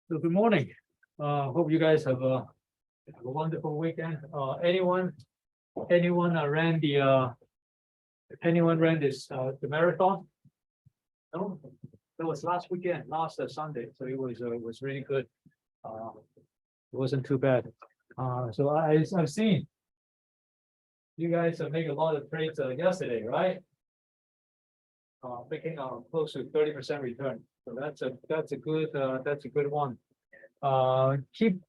So good morning. Hope you guys have a wonderful weekend. Anyone ran the marathon? No, it was last weekend, last Sunday. So it was really good. It wasn't too bad. So I've seen you guys make a lot of trades yesterday, right? Making close to 30% return. So that's a good one. Keep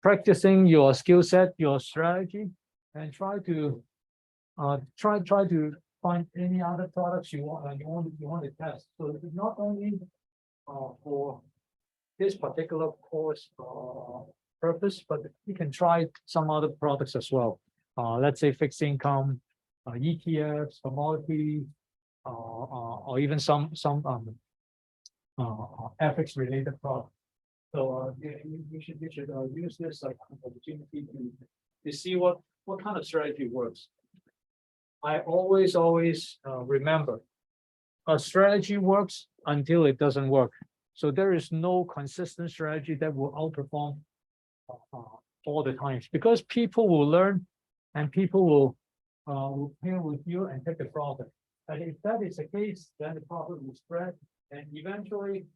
practicing your skill set, your strategy, and try to find any other products you want to test. So it's not only for this particular course purpose, but you can try some other products as well. Let's say fixed income, ETFs, commodity, or even some FX related products. So you should use this opportunity to see what kind of strategy works. I always remember a strategy works until it doesn't work. So there is no consistent strategy that will outperform all the times, because people will learn and people will pair with you and take the profit. And if that is the case, then the profit will spread, and eventually,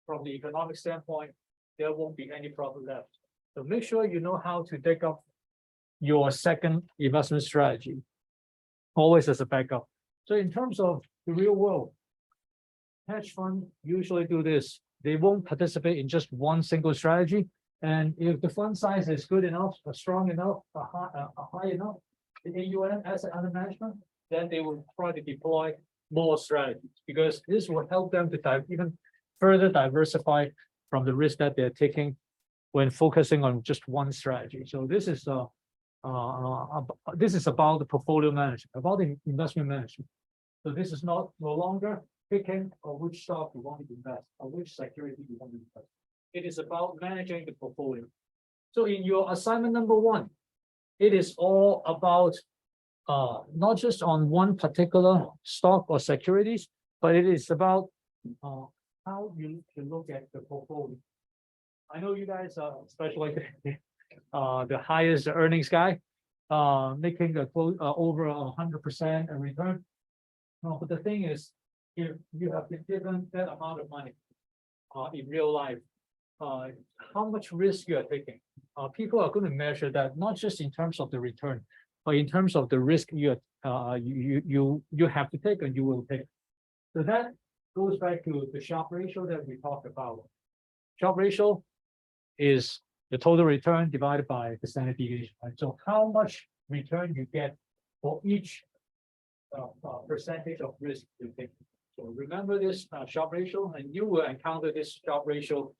from the economic standpoint, there won't be any profit left. So make sure you know how to take up your second investment strategy, always as a backup. So in terms of the real world, hedge funds usually do this. They won't participate in just one single strategy. And if the fund size is good enough, strong enough, high enough, the AUM, asset under management, then they will try to deploy more strategies, because this will help them to even further diversify from the risk that they're taking when focusing on just one strategy. So this is about the portfolio management, about the investment management. So this is no longer picking which stock you want to invest or which security you want to invest. It is about managing the portfolio. So in your assignment number one, it is all about not just on one particular stock or securities, but it is about how you can look at the portfolio. I know you guys are, especially the highest earnings guy, making over 100% a return. But the thing is, if you have been given that amount of money in real life, how much risk you are taking? People are going to measure that not just in terms of the return, but in terms of the risk you have to take and you will take. So that goes back to the Sharpe ratio that we talked about. Sharpe ratio is the total return divided by the standard deviation. Right? So how much return you get for each percentage of risk you take. So remember this Sharpe ratio, and you will encounter this Sharpe ratio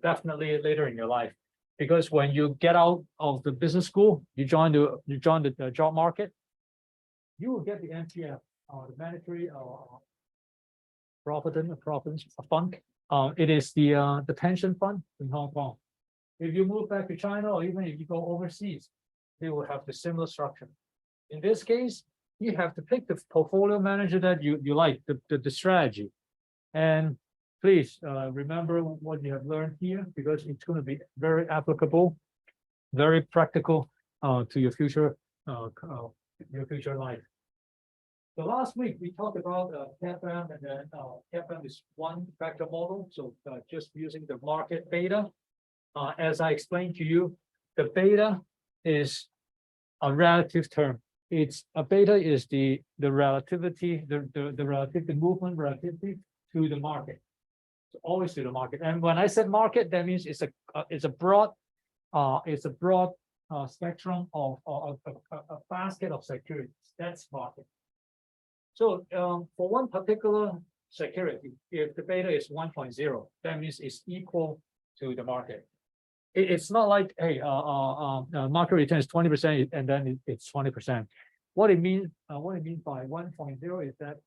definitely later in your life. Because when you get out of the business school, you join the job market, you will get the MPF, the mandatory provident fund. It is the pension fund in Hong Kong. If you move back to China, or even if you go overseas, they will have the similar structure. In this case, you have to pick the portfolio manager that you like, the strategy. And please remember what you have learned here, because it's going to be very applicable, very practical to your future life. So last week we talked about CAPM, and then CAPM is one factor model. So just using the market beta. As I explained to you, the beta is a relative term. It's a beta is the relativity, the relative movement relativity to the market. So always to the market. And when I said market, that means it's a broad spectrum of a basket of securities. That's market. So for one particular security, if the beta is 1.0, that means it's equal to the market. It's not like, hey, market return is 20% and then it's 20%. What it means by 1.0 is that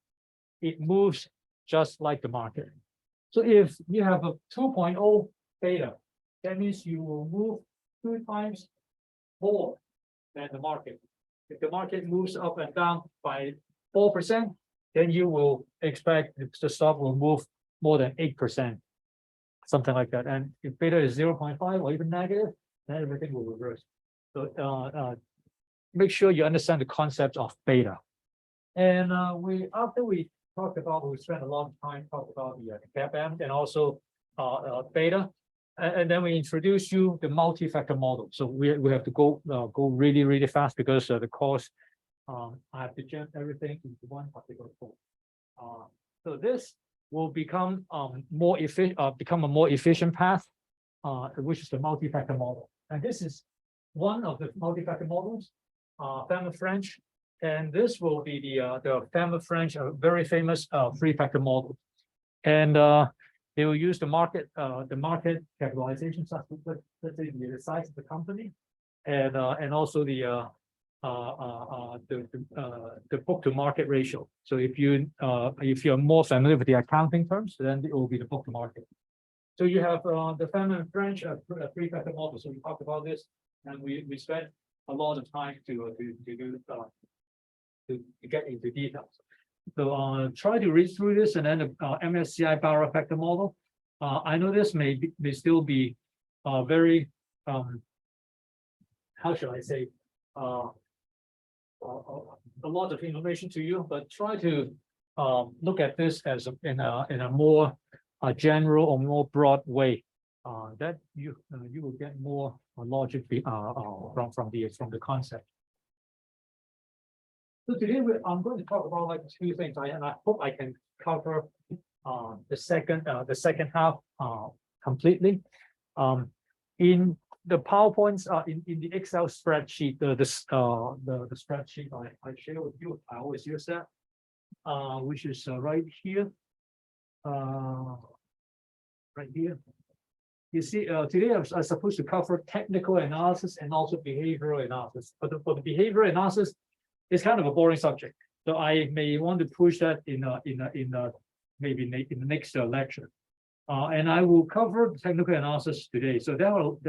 it moves just like the market. So if you have a 2.0 beta, that means you will move 2 times more than the market. If the market moves up and down by 4%, then you will expect the stock will move more than 8%. something like that. And if beta is 0.5 or even negative, then everything will reverse. So make sure you understand the concept of beta. And after we talked about, we spent a long time talking about the CAPM and also beta. And then we introduce you the multi-factor model. So we have to go really, really fast because the course, I have to jam everything into one particular form. So this will become more efficient, become a more efficient path, which is the multi-factor model. And this is one of the multi-factor models, Fama-French, and this will be the Fama-French, very famous three-factor model. And they will use the market capitalization, let's say the size of the company, and also the book to market ratio. So if you're more familiar with the accounting terms, then it will be the book to market. So you have the Fama-French three-factor model. So we talked about this, and we spent a lot of time to get into details. So try to read through this, and then the MSCI Barra factor model. I know this may still be very how should I say a lot of information to you, but try to look at this as in a more general or more broad way, that you will get more logic from the concept. So today I'm going to talk about like two things, and I hope I can cover the second half completely. In the PowerPoints, in the Excel spreadsheet, the spreadsheet I share with you, I always use that, which is right here. Right here. You see, today I'm supposed to cover technical analysis and also behavioral analysis. But for the behavioral analysis, it's kind of a boring subject. So I may want to push that maybe in the next lecture. And I will cover technical analysis today. So there will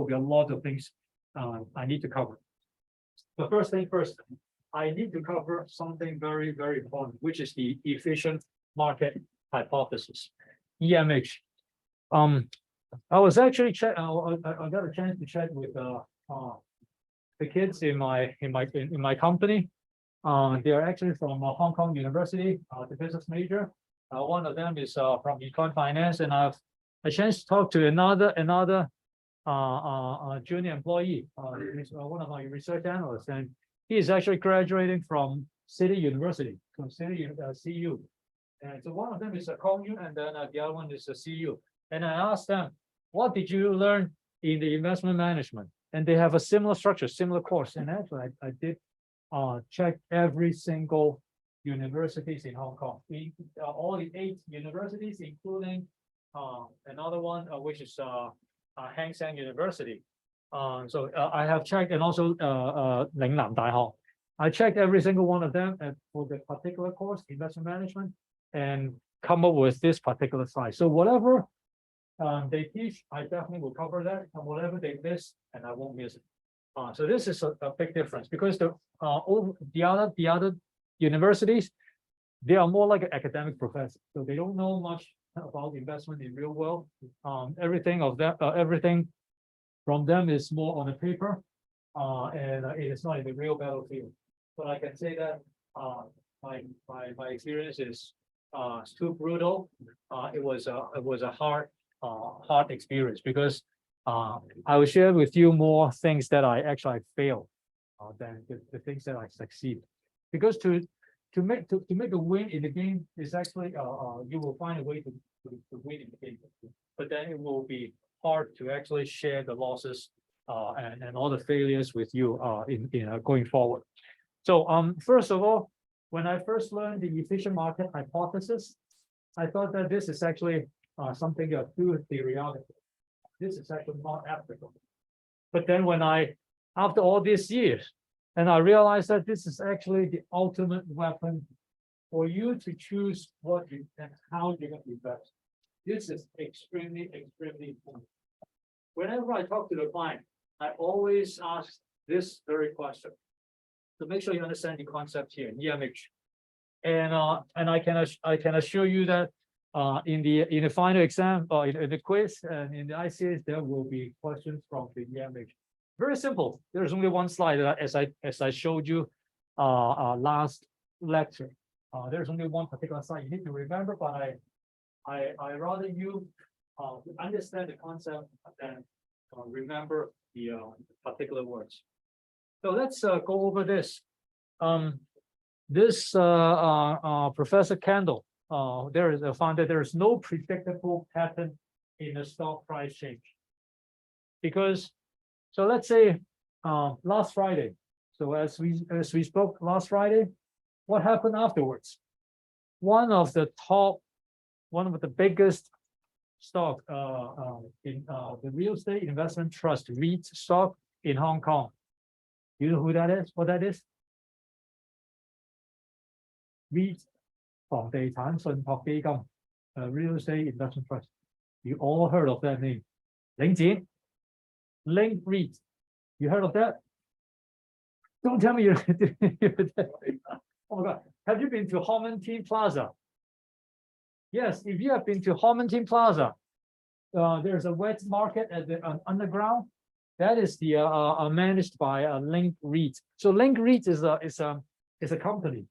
be a lot of things I need to cover. But first thing first, I need to cover something very, very important, which is the efficient market hypothesis, EMH. I was actually I got a chance to chat with the kids in my company. They are actually from Hong Kong University, the business major. One of them is from econ finance, and I've a chance to talk to another junior employee. He's one of my research analysts, and he is actually graduating from City University, from City CU. And so one of them is a Kong-U, and then the other one is a CU. And I asked them, what did you learn in the investment management? And they have a similar structure, similar course. And actually, I did check every single universities in Hong Kong, all the 8 universities, including another one, which is Hang Seng University. So I have checked, and also Lingnan Daihao. I checked every single one of them for the particular course, investment management, and come up with this particular slide. So whatever they teach, I definitely will cover that, and whatever they miss, and I won't miss it. So this is a big difference, because the other universities, they are more like an academic professor, so they don't know much about investment in real world. Everything from them is more on the paper, and it is not in the real battlefield. But I can say that my experience is too brutal. It was a hard experience, because I will share with you more things that I actually failed than the things that I succeed. Because to make a win in the game is actually you will find a way to win in the game, but then it will be hard to actually share the losses and all the failures with you in going forward. So first of all, when I first learned the efficient market hypothesis, I thought that this is actually something too theoretical. This is actually not applicable. But then after all these years, and I realized that this is actually the ultimate weapon for you to choose what you and how you're going to invest. This is extremely, extremely important. Whenever I talk to the client, I always ask this very question. So make sure you understand the concept here, EMH. And I can assure you that in the final exam or in the quiz and in the ICAs, there will be questions from the EMH. Very simple. There's only one slide as I showed you last lecture. There's only one particular slide you need to remember, but I rather you understand the concept than remember the particular words. So let's go over this. Professor Kendall, there is found that there is no predictable pattern in the stock price change. Because, so let's say last Friday. So as we spoke last Friday, what happened afterwards? One of the biggest stock in the real estate investment trust REIT stock in Hong Kong. You know who that is? What that is? REIT 房地產信託基金, real estate investment trust. You all heard of that name. 領展, Link REIT. You heard of that? Don't tell me you oh my God. Have you been to Homentin Plaza? Yes, if you have been to Homentin Plaza, there's a wet market at the underground. That is the managed by Link REIT. So Link REIT is a company.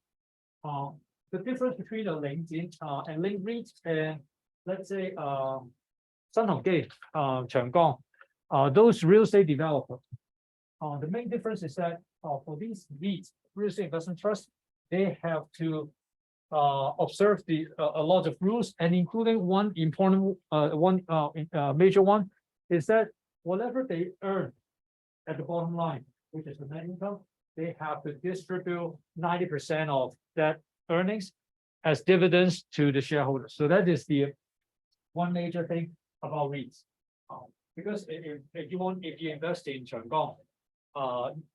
The difference between a LinkedIn and Link REIT and let's say Sun Hong Gate, Changgang, those real estate developers. The main difference is that for these REITs, real estate investment trusts, they have to observe a lot of rules, and including one important major one is that whatever they earn at the bottom line, which is the net income, they have to distribute 90% of that earnings as dividends to the shareholders. So that is the one major thing about REITs. Because if you invest in Changgang,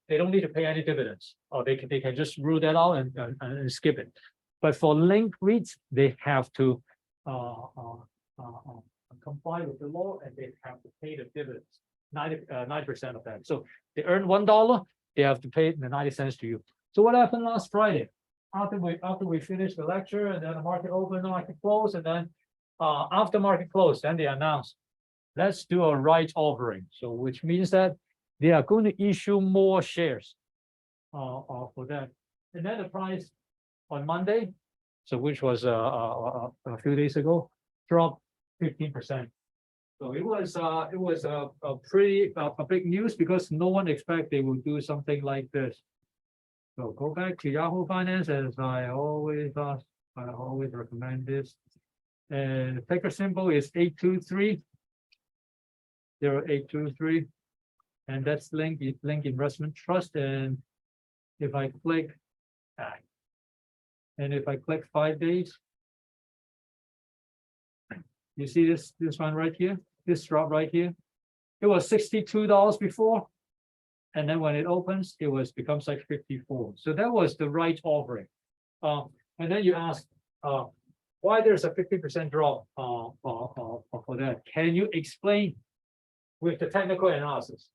they don't need to pay any dividends, or they can just rule that out and skip it. But for Link REITs, they have to comply with the law, and they have to pay the dividends, 90% of that. So they earn $1, they have to pay the 90 cents to you. So what happened last Friday? After we finished the lecture, and then the market opened, the market closed, and then after market closed, then they announced, let's do a rights offering. So which means that they are going to issue more shares for that. And then the price on Monday, so which was a few days ago, dropped 15%. So it was a pretty big news, because no one expected they would do something like this. So go back to Yahoo Finance, as I always recommend this. And the ticker symbol is 823 0823, and that's Link Investment Trust. And if I click, and if I click 5 days, you see this one right here, this drop right here. It was $62 before, and then when it opens, becomes like 54. So that was the right offering. And then you ask why there's a 50% drop for that. Can you explain with the technical analysis?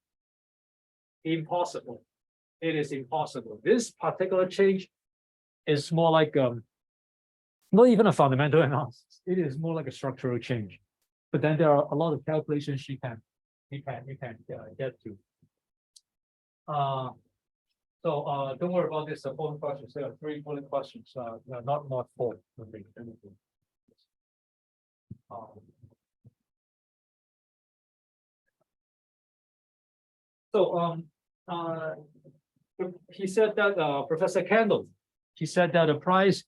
Impossible. It is impossible. This particular change is more like not even a fundamental analysis. It is more like a structural change. But then there are a lot of calculations you can get to. So don't worry about this. The polling questions. There are 3 polling questions. Not 4. So he said that Professor Kendall, he said that the price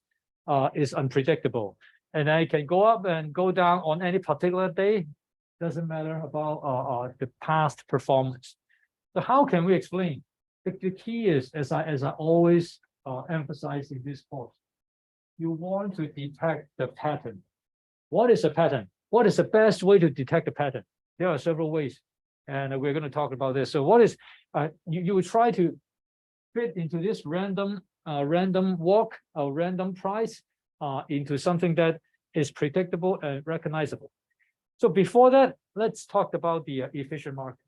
is unpredictable, and it can go up and go down on any particular day. Doesn't matter about the past performance. So how can we explain? The key is, as I always emphasize in this course, you want to detect the pattern. What is a pattern? What is the best way to detect a pattern? There are several ways, and we're going to talk about this. So what is you would try to fit into this random walk or random price into something that is predictable and recognizable. So before that, let's talk about the efficient market.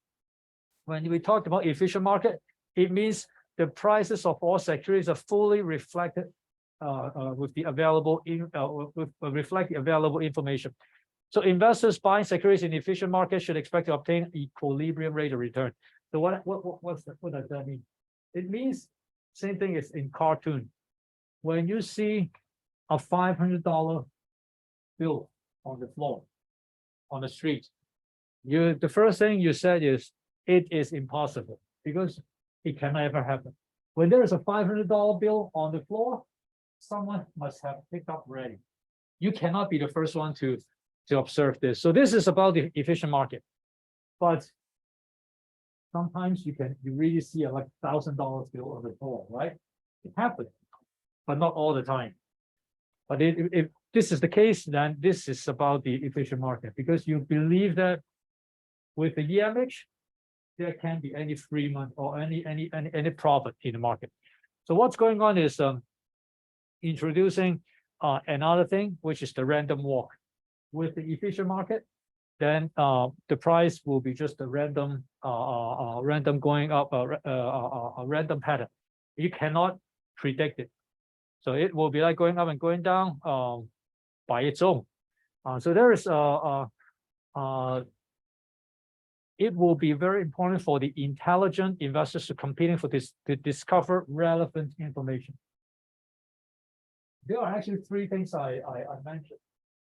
When we talked about efficient market, it means the prices of all securities are fully reflected available reflect the available information. So investors buying securities in efficient markets should expect to obtain equilibrium rate of return. So what does that mean? It means same thing as in cartoon. When you see a $500 bill on the floor, on the street, the first thing you said is it is impossible because it can never happen. When there is a $500 bill on the floor, someone must have picked up already. You cannot be the first one to observe this. So this is about the efficient market. But sometimes you really see a like $1,000 bill on the floor, right? It happens, but not all the time. But if this is the case, then this is about the efficient market because you believe that with the EMH, there can't be any free money or any profit in the market. So what's going on is introducing another thing, which is the random walk. With the efficient market, then the price will be just a random going up, a random pattern. You cannot predict it. So it will be like going up and going down by its own. So there is it will be very important for the intelligent investors to competing for this to discover relevant information. There are actually three things I mentioned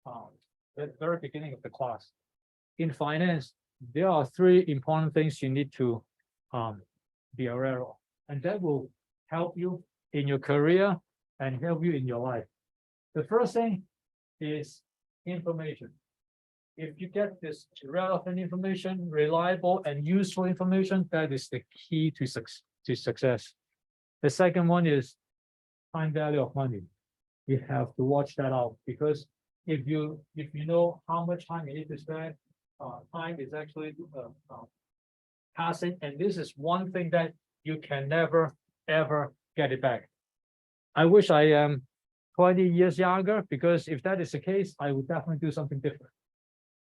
at the very beginning of the class. In finance, there are three important things you need to be aware of, and that will help you in your career and help you in your life. The first thing is information. If you get this relevant information, reliable and useful information, that is the key to success. The second one is time value of money. You have to watch that out because if you know how much time you need to spend, time is actually passing, and this is one thing that you can never ever get it back. I wish I am 20 years younger because if that is the case, I would definitely do something different.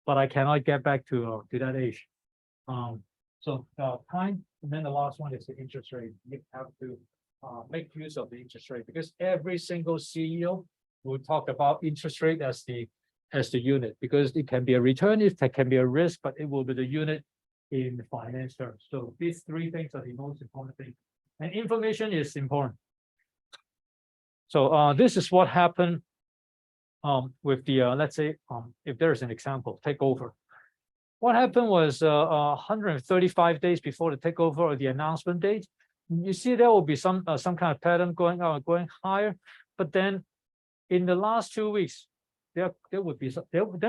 But I cannot get back to that age. So time, and then the last one is the interest rate. You have to make use of the interest rate because every single CEO will talk about interest rate as the unit because it can be a return, it can be a risk, but it will be the unit in finance terms. So these three things are the most important things, and information is important. So this is what happened with the let's say if there's an example takeover. What happened was 135 days before the takeover or the announcement date. You see there will be some kind of pattern going out, going higher, but then in the last 2 weeks, there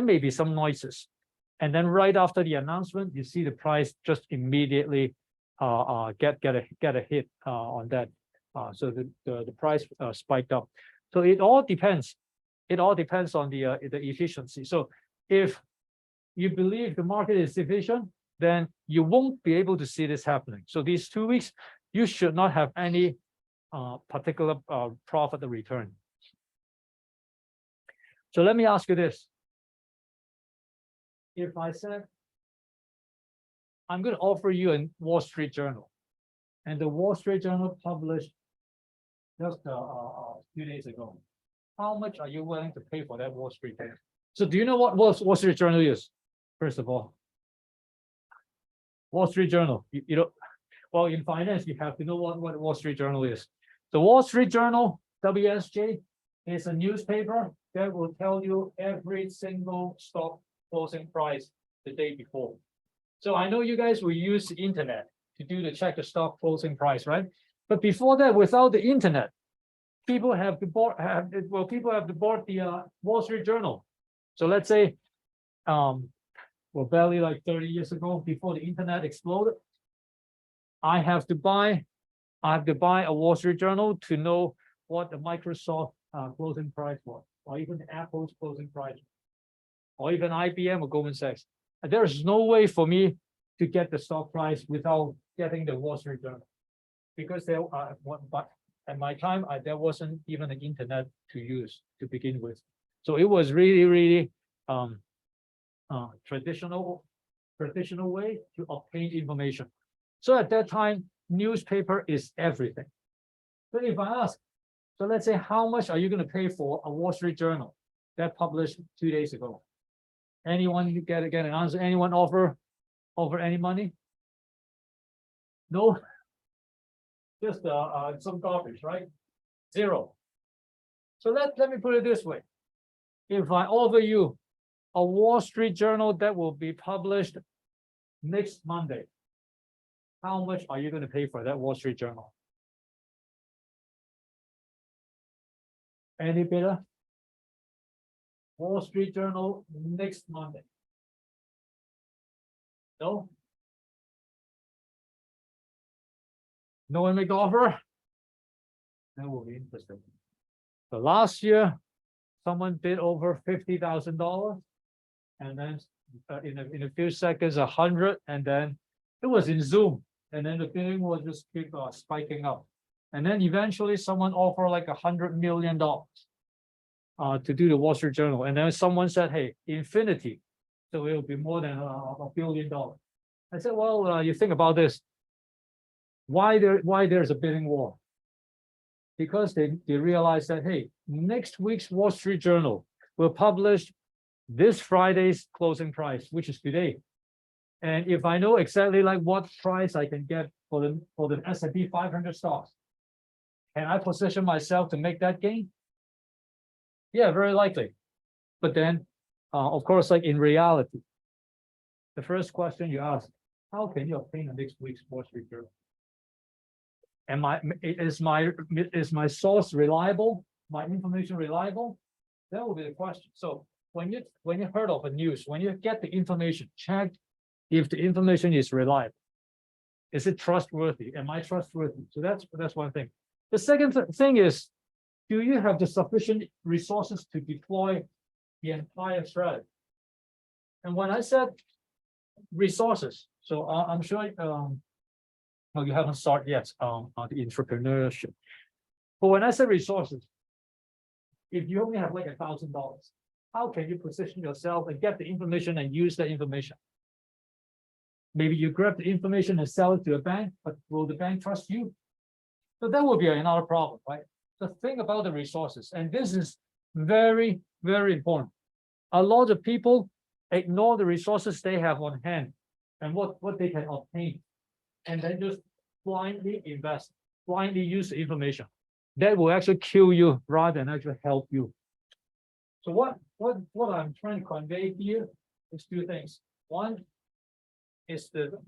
may be some noises, and then right after the announcement, you see the price just immediately get a hit on that. So the price spiked up. So it all depends. It all depends on the efficiency. So if you believe the market is efficient, then you won't be able to see this happening. So these 2 weeks, you should not have any particular profit or return. So let me ask you this. If I said, I'm going to offer you a Wall Street Journal, and the Wall Street Journal published just a few days ago, how much are you willing to pay for that Wall Street Journal? So do you know what Wall Street Journal is? First of all, Wall Street Journal, you know, well, in finance, you have to know what Wall Street Journal is. The Wall Street Journal, WSJ, is a newspaper that will tell you every single stock closing price the day before. So I know you guys will use the internet to check the stock closing price, right? But before that, without the internet, people have to board the Wall Street Journal. So let's say, barely like 30 years ago, before the internet exploded, I have to buy a Wall Street Journal to know what the Microsoft closing price was, or even Apple's closing price, or even IBM or Goldman Sachs. There is no way for me to get the stock price without getting the Wall Street Journal, because at my time there wasn't even an internet to use to begin with. So it was really traditional way to obtain information. So at that time, newspaper is everything. But if I ask, So let's say, how much are you going to pay for a Wall Street Journal that published 2 days ago? Anyone you get an answer? Anyone offer any money? No, just some garbage, right? Zero. So let me put it this way. If I offer you a Wall Street Journal that will be published next Monday, how much are you going to pay for that Wall Street Journal? Any bidder? Wall Street Journal next Monday. No? No one make the offer? That will be interesting. So last year, someone bid over $50,000, and then in a few seconds, 100, and then it was in Zoom, and then the bidding was just keep spiking up, and then eventually someone offered like $100 million to do the Wall Street Journal, and then someone said, "Hey, infinity, so it will be more than $1 billion." I said, "Well, you think about this. Why there's a bidding war? Because they realized that, hey, next week's Wall Street Journal will publish this Friday's closing price, which is today. And if I know exactly like what price I can get for the S&P 500 stocks, can I position myself to make that gain? Yeah, very likely. But then, of course, like in reality, the first question you ask, how can you obtain the next week's Wall Street Journal? Is my source reliable? My information reliable? That will be the question. So when you heard of a news, when you get the information, check if the information is reliable. Is it trustworthy? Am I trustworthy? So that's one thing. The second thing is, do you have the sufficient resources to deploy the entire strategy? And when I said resources, so I'm sure well, you haven't started yet on the entrepreneurship. But when I say resources, if you only have like $1,000, how can you position yourself and get the information and use the information? Maybe you grab the information and sell it to a bank, but will the bank trust you? So that will be another problem, right? The thing about the resources, and this is very, very important. A lot of people ignore the resources they have on hand and what they can obtain, and then just blindly invest, blindly use the information. That will actually kill you rather than actually help you. So what I'm trying to convey here is two things. One is the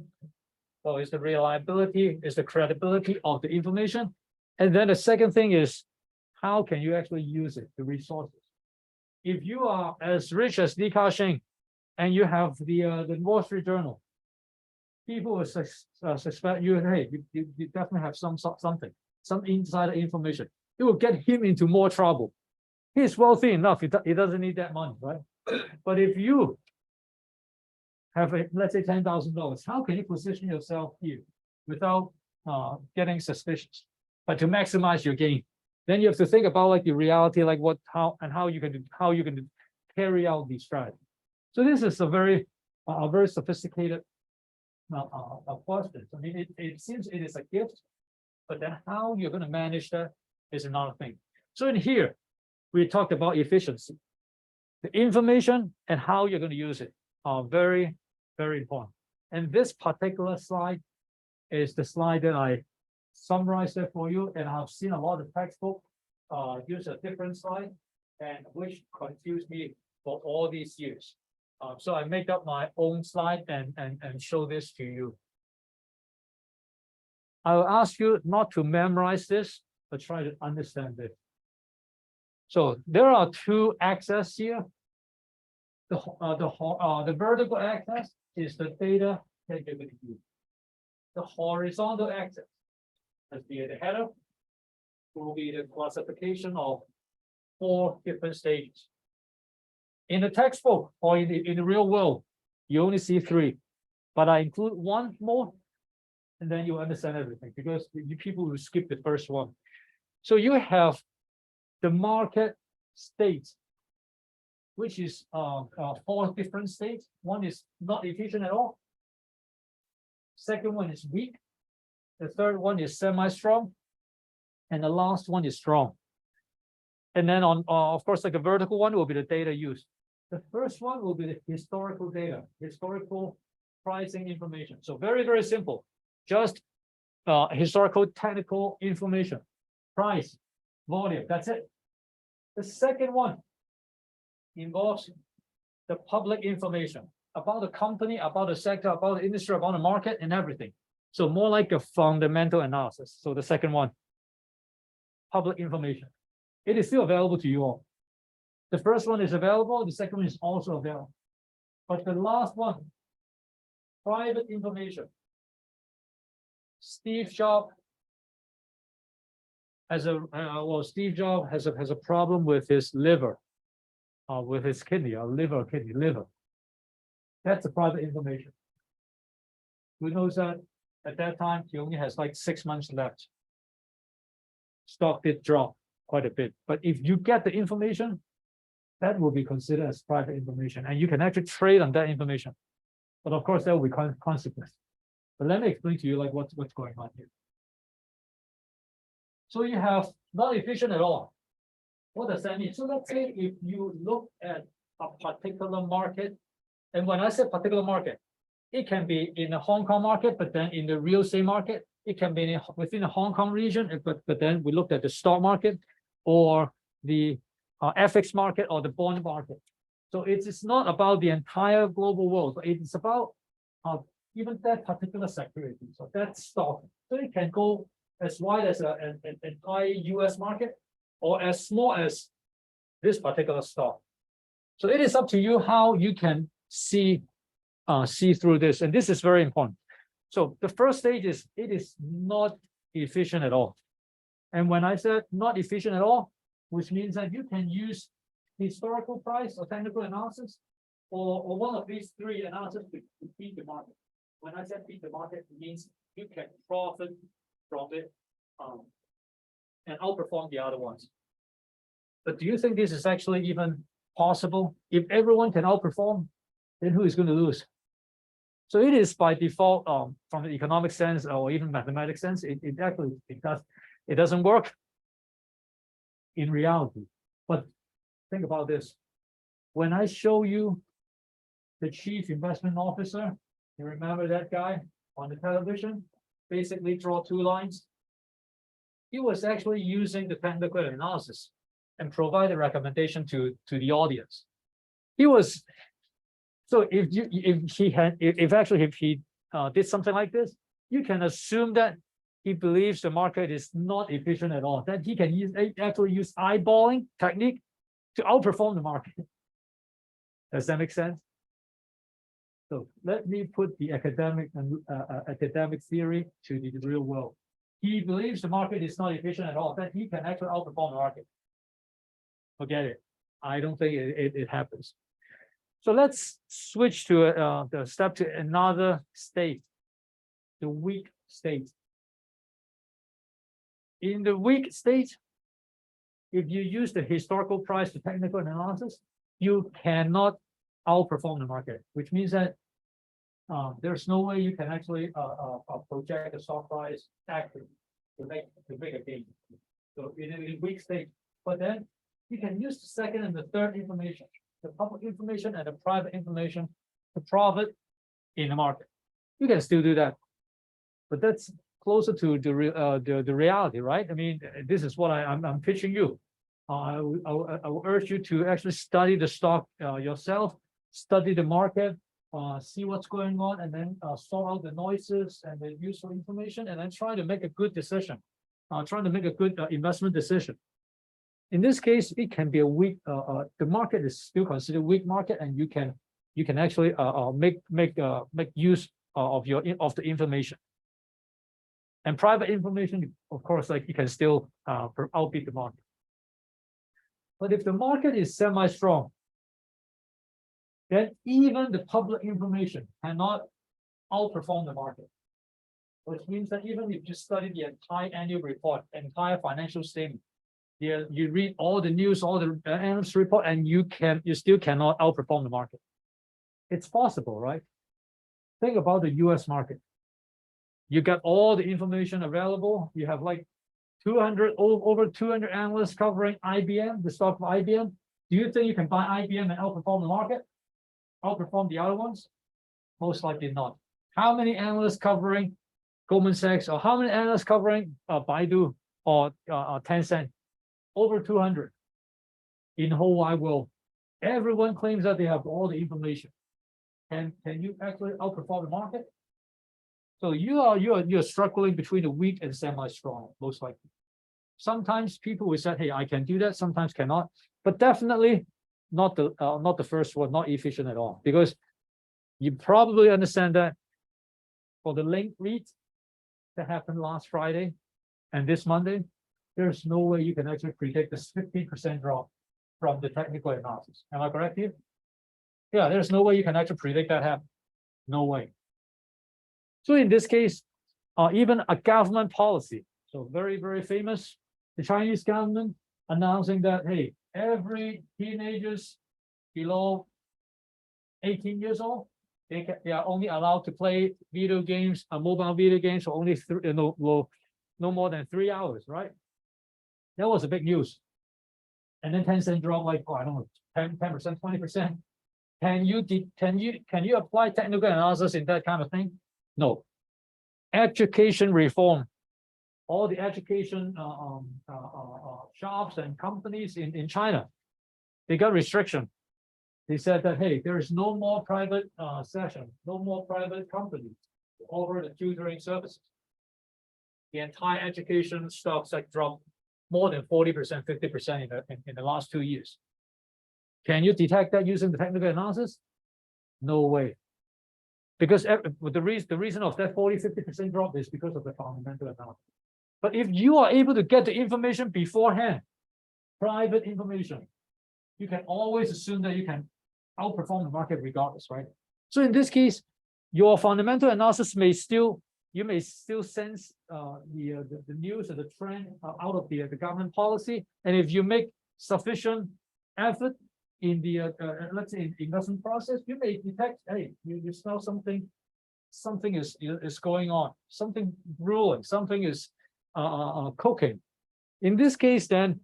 reliability, is the credibility of the information. And then the second thing is, how can you actually use it, the resources? If you are as rich as Li Ka-shing and you have the Wall Street Journal, people will suspect you, hey, you definitely have some insider information. It will get him into more trouble. He's wealthy enough, he doesn't need that money, right? But if you have, let's say, $10,000, how can you position yourself here without getting suspicious, but to maximize your gain? Then you have to think about like the reality, like how you can carry out these strategies. So this is a very sophisticated question. I mean, it seems it is a gift, but then how you're going to manage that is another thing. So in here, we talked about efficiency. The information and how you're going to use it are very, very important. And this particular slide is the slide that I summarized there for you. And I've seen a lot of textbooks use a different slide, and which confused me for all these years. So I make up my own slide and show this to you. I will ask you not to memorize this, but try to understand it. So there are two axes here. The vertical axis is the data that you're going to use. The horizontal axis, as the header, will be the classification of 4 different stages. In the textbook or in the real world, you only see 3, but I include one more, and then you understand everything, because you people will skip the first one. So you have the market states, which is 4 different states. One is not efficient at all. Second one is weak. The third one is semi-strong. And the last one is strong. And then on, of course, like a vertical one will be the data used. The first one will be the historical data, historical pricing information. So very, very simple. Just historical technical information, price, volume, that's it. The second one involves the public information about the company, about the sector, about the industry, about the market, and everything. So more like a fundamental analysis. So the second one, public information. It is still available to you all. The first one is available, the second one is also available. But the last one, private information. Steve Jobs has Steve Jobs has a problem with his liver, with his kidney, liver. That's the private information. Who knows that at that time he only has like 6 months left. Stock did drop quite a bit, but if you get the information, that will be considered as private information, and you can actually trade on that information. But of course, there will be consequences. But let me explain to you like what's going on here. So you have not efficient at all. What does that mean? So let's say if you look at a particular market, and when I say particular market, it can be in the Hong Kong market, but then in the real estate market, it can be within the Hong Kong region, but then we looked at the stock market or the FX market or the bond market. So it's not about the entire global world, but it's about even that particular security. So that stock, so it can go as wide as an entire US market or as small as this particular stock. So it is up to you how you can see through this, and this is very important. So the first stage is it is not efficient at all. And when I said not efficient at all, which means that you can use historical price or technical analysis or one of these three analysis to beat the market. When I said beat the market, it means you can profit from it and outperform the other ones. But do you think this is actually even possible? If everyone can outperform, then who is going to lose? So it is by default, from the economic sense or even mathematics sense, it doesn't work in reality. But think about this. When I show you the chief investment officer, you remember that guy on the television, basically draw two lines. He was actually using the technical analysis and provide a recommendation to the audience. He was, so if he did something like this, you can assume that he believes the market is not efficient at all, that he can actually use eyeballing technique to outperform the market. Does that make sense? So let me put the academic theory to the real world. He believes the market is not efficient at all, that he can actually outperform the market. Forget it. I don't think it happens. So let's switch to the step to another state, the weak state. In the weak state, if you use the historical price to technical analysis, you cannot outperform the market, which means that there's no way you can actually project a stock price accurately to make a gain. So in a weak state, but then you can use the second and the third information, the public information and the private information, to profit in the market. You can still do that, but that's closer to the reality, right? I mean, this is what I'm pitching you. I will urge you to actually study the stock yourself, study the market, see what's going on, and then sort out the noises and the useful information, and then try to make a good decision. Trying to make a good investment decision. In this case, it can be a weak. The market is still considered weak market, and you can actually make use of the information. And private information, of course, like you can still outbeat the market. But if the market is semi-strong, then even the public information cannot outperform the market. Which means that even if you study the entire annual report, entire financial statement, you read all the news, all the analyst report, and you still cannot outperform the market. It's possible, right? Think about the US market. You got all the information available. You have like over 200 analysts covering IBM, the stock of IBM. Do you think you can buy IBM and outperform the market? Outperform the other ones? Most likely not. How many analysts covering Goldman Sachs, or how many analysts covering Baidu or Tencent? Over 200 in the whole wide world. Everyone claims that they have all the information. And can you actually outperform the market? So you're struggling between the weak and semi-strong, most likely. Sometimes people will say, hey, I can do that, sometimes cannot, but definitely not the first one, not efficient at all. Because you probably understand that for the link read that happened last Friday and this Monday, there's no way you can actually predict this 15% drop from the technical analysis. Am I correct here? Yeah, there's no way you can actually predict that happen. No way. So in this case, even a government policy, so very, very famous, the Chinese government announcing that, hey, every teenagers below 18 years old, they are only allowed to play video games, mobile video games for only no more than 3 hours, right? That was a big news. And then Tencent dropped like, I don't know, 10%, 20%. Can you apply technical analysis in that kind of thing? No. Education reform. All the education shops and companies in China, they got restriction. They said that, hey, there is no more private session, no more private companies to offer the tutoring services. The entire education stocks like dropped more than 40%, 50% in the last 2 years. Can you detect that using the technical analysis? No way. Because the reason of that 40-50% drop is because of the fundamental analysis. But if you are able to get the information beforehand, private information, you can always assume that you can outperform the market regardless, right? So in this case, your fundamental analysis you may still sense the news and the trend out of the government policy. And if you make sufficient effort in the let's say investment process, you may detect, hey, you smell something is going on, something brewing, something is cooking. In this case, then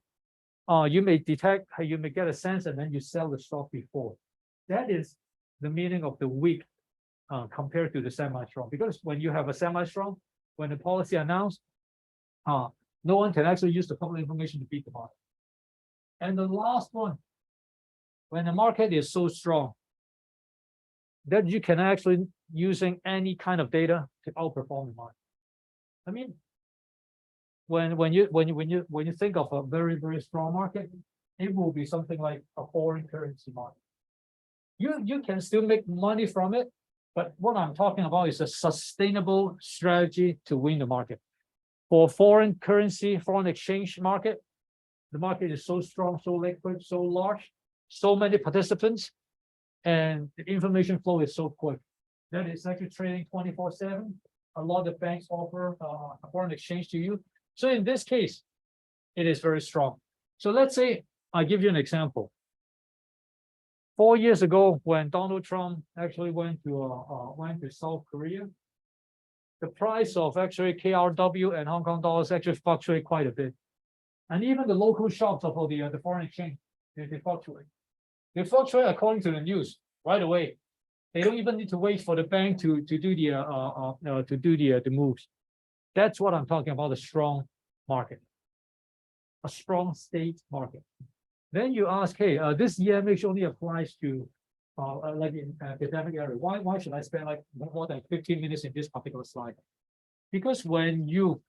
you may detect, you may get a sense, and then you sell the stock before. That is the meaning of the weak compared to the semi-strong. Because when you have a semi-strong, when the policy announced, no one can actually use the public information to beat the market. And the last one, when the market is so strong that you can actually using any kind of data to outperform the market. I mean, when you think of a very, very strong market, it will be something like a foreign currency market. You can still make money from it, but what I'm talking about is a sustainable strategy to win the market. For foreign currency, foreign exchange market, the market is so strong, so liquid, so large, so many participants, and the information flow is so quick. That is actually trading 24/7. A lot of banks offer a foreign exchange to you. So in this case, it is very strong. So let's say I give you an example. 4 years ago, when Donald Trump actually went to South Korea, the price of actually KRW and Hong Kong dollars actually fluctuate quite a bit. And even the local shops of the foreign exchange, they fluctuate. They fluctuate according to the news right away. They don't even need to wait for the bank to do the moves. That's what I'm talking about, a strong market, a strong state market. Then you ask, hey, this EMH only applies to like in academic area. Why should I spend like more than 15 minutes in this particular slide? Because when you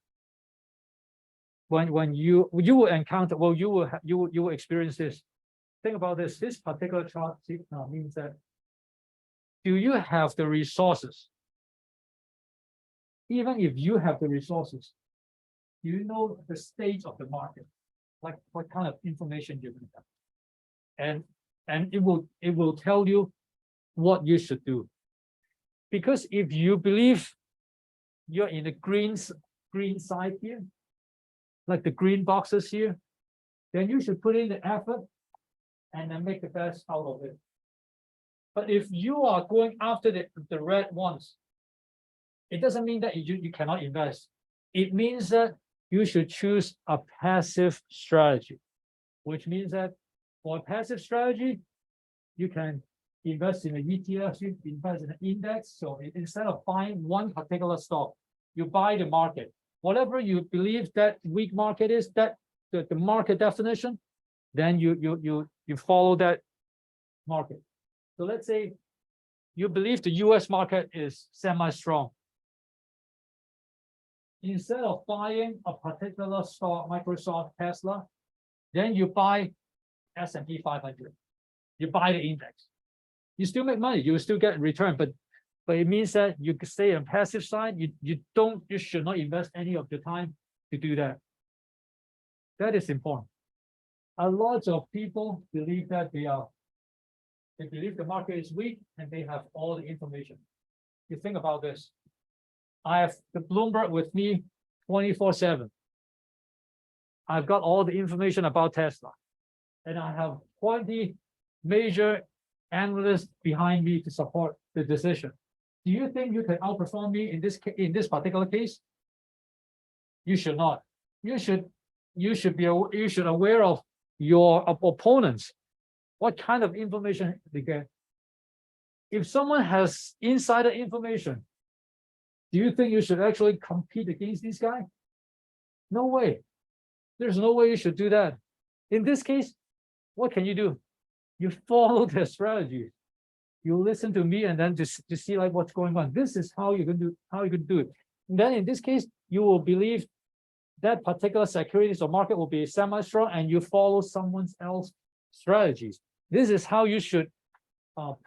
will encounter, well, you will experience this. Think about this. This particular chart means that, do you have the resources? Even if you have the resources, do you know the state of the market? Like what kind of information you're going to have? And it will tell you what you should do. Because if you believe you're in the green side here, like the green boxes here, then you should put in the effort and then make the best out of it. But if you are going after the red ones, it doesn't mean that you cannot invest. It means that you should choose a passive strategy, which means that for a passive strategy, you can invest in an ETF, you invest in an index. So instead of buying one particular stock, you buy the market. Whatever you believe that weak market is, that the market definition, then you follow that market. So let's say you believe the US market is semi-strong. Instead of buying a particular stock, Microsoft, Tesla, then you buy S&P 500. You buy the index. You still make money. You will still get return, but it means that you stay on passive side. You should not invest any of your time to do that. That is important. A lot of people believe that they believe the market is weak and they have all the information. You think about this. I have the Bloomberg with me 24/7. I've got all the information about Tesla, and I have 20 major analysts behind me to support the decision. Do you think you can outperform me in this particular case? You should not. You should be aware of your opponents. What kind of information they get? If someone has insider information, do you think you should actually compete against this guy? No way. There's no way you should do that. In this case, what can you do? You follow their strategy. You listen to me and then to see like what's going on. This is how you can do it. And then in this case, you will believe that particular securities or market will be semi-strong, and you follow someone else's strategies. This is how you should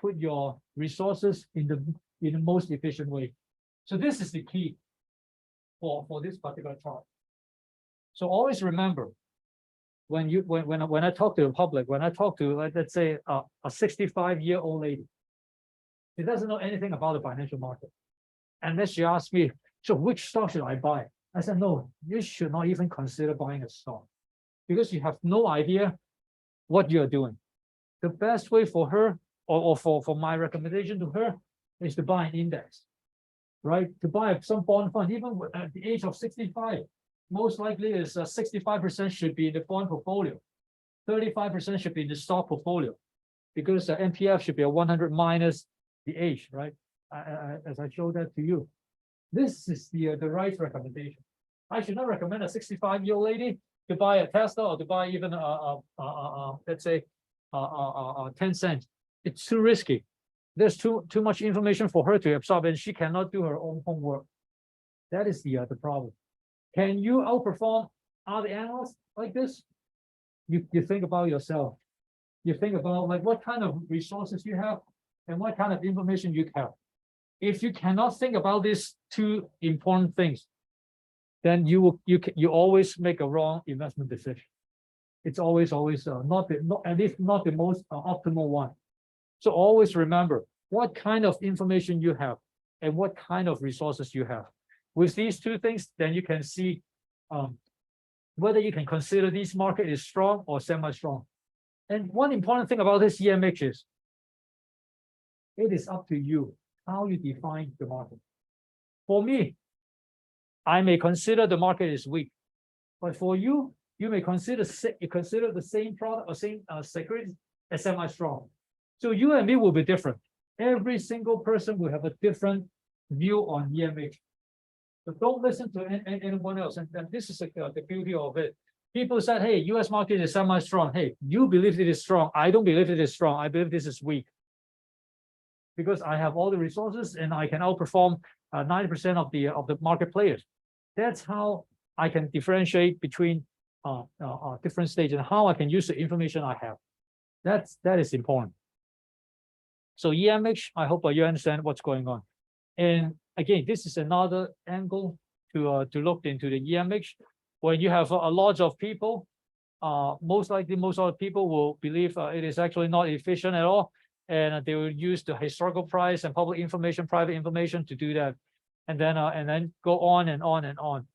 put your resources in the most efficient way. So this is the key for this particular chart. So always remember, when I talk to the public, when I talk to, let's say, a 65-year-old lady, she doesn't know anything about the financial market, and then she asks me, so which stock should I buy? I said, no, you should not even consider buying a stock, because you have no idea what you're doing. The best way for her, or for my recommendation to her, is to buy an index, right? To buy some bond fund, even at the age of 65. Most likely is 65% should be in the bond portfolio, 35% should be in the stock portfolio, because the NPF should be a 100 minus the age, right? As I showed that to you. This is the right recommendation. I should not recommend a 65-year-old lady to buy a Tesla or to buy even let's say 10 cents. It's too risky. There's too much information for her to absorb, and she cannot do her own homework. That is the problem. Can you outperform other analysts like this? You think about yourself. You think about like what kind of resources you have and what kind of information you have. If you cannot think about these two important things, then you always make a wrong investment decision. It's always at least not the most optimal one. So always remember what kind of information you have and what kind of resources you have. With these two things, then you can see whether you can consider this market is strong or semi-strong. And one important thing about this EMH is it is up to you how you define the market. For me, I may consider the market is weak, but for you, you may consider the same product or same security as semi-strong. So you and me will be different. Every single person will have a different view on EMH. So don't listen to anyone else. And this is the beauty of it. People said, hey, US market is semi-strong. Hey, you believe it is strong. I don't believe it is strong. I believe this is weak. Because I have all the resources and I can outperform 90% of the market players. That's how I can differentiate between different stages and how I can use the information I have. That is important. So EMH, I hope you understand what's going on. And again, this is another angle to look into the EMH. When you have a lot of people, most likely most of the people will believe it is actually not efficient at all, and they will use the historical price and public information, private information to do that, and then go on and on and on.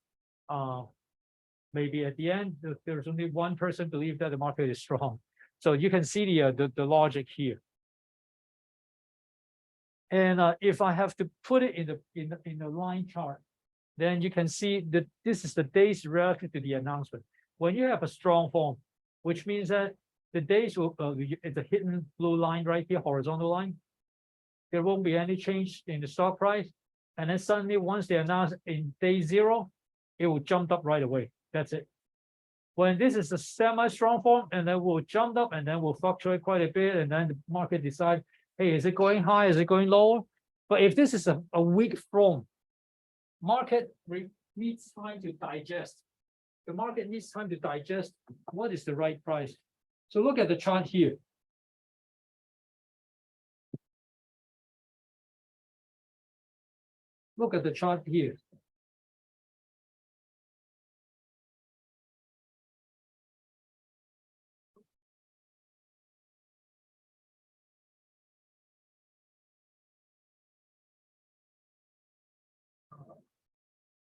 Maybe at the end, there's only one person believe that the market is strong. So you can see the logic here. And if I have to put it in the line chart, then you can see that this is the days relative to the announcement. When you have a strong form, which means that the days will, it's a hidden blue line right here, horizontal line. There won't be any change in the stock price. And then suddenly, once they announce in day 0, it will jump up right away. That's it. When this is a semi-strong form, and then we'll jump up and then we'll fluctuate quite a bit. And then the market decide, hey, is it going high? Is it going lower? But if this is a weak form, market needs time to digest. The market needs time to digest what is the right price. So look at the chart here. Look at the chart here.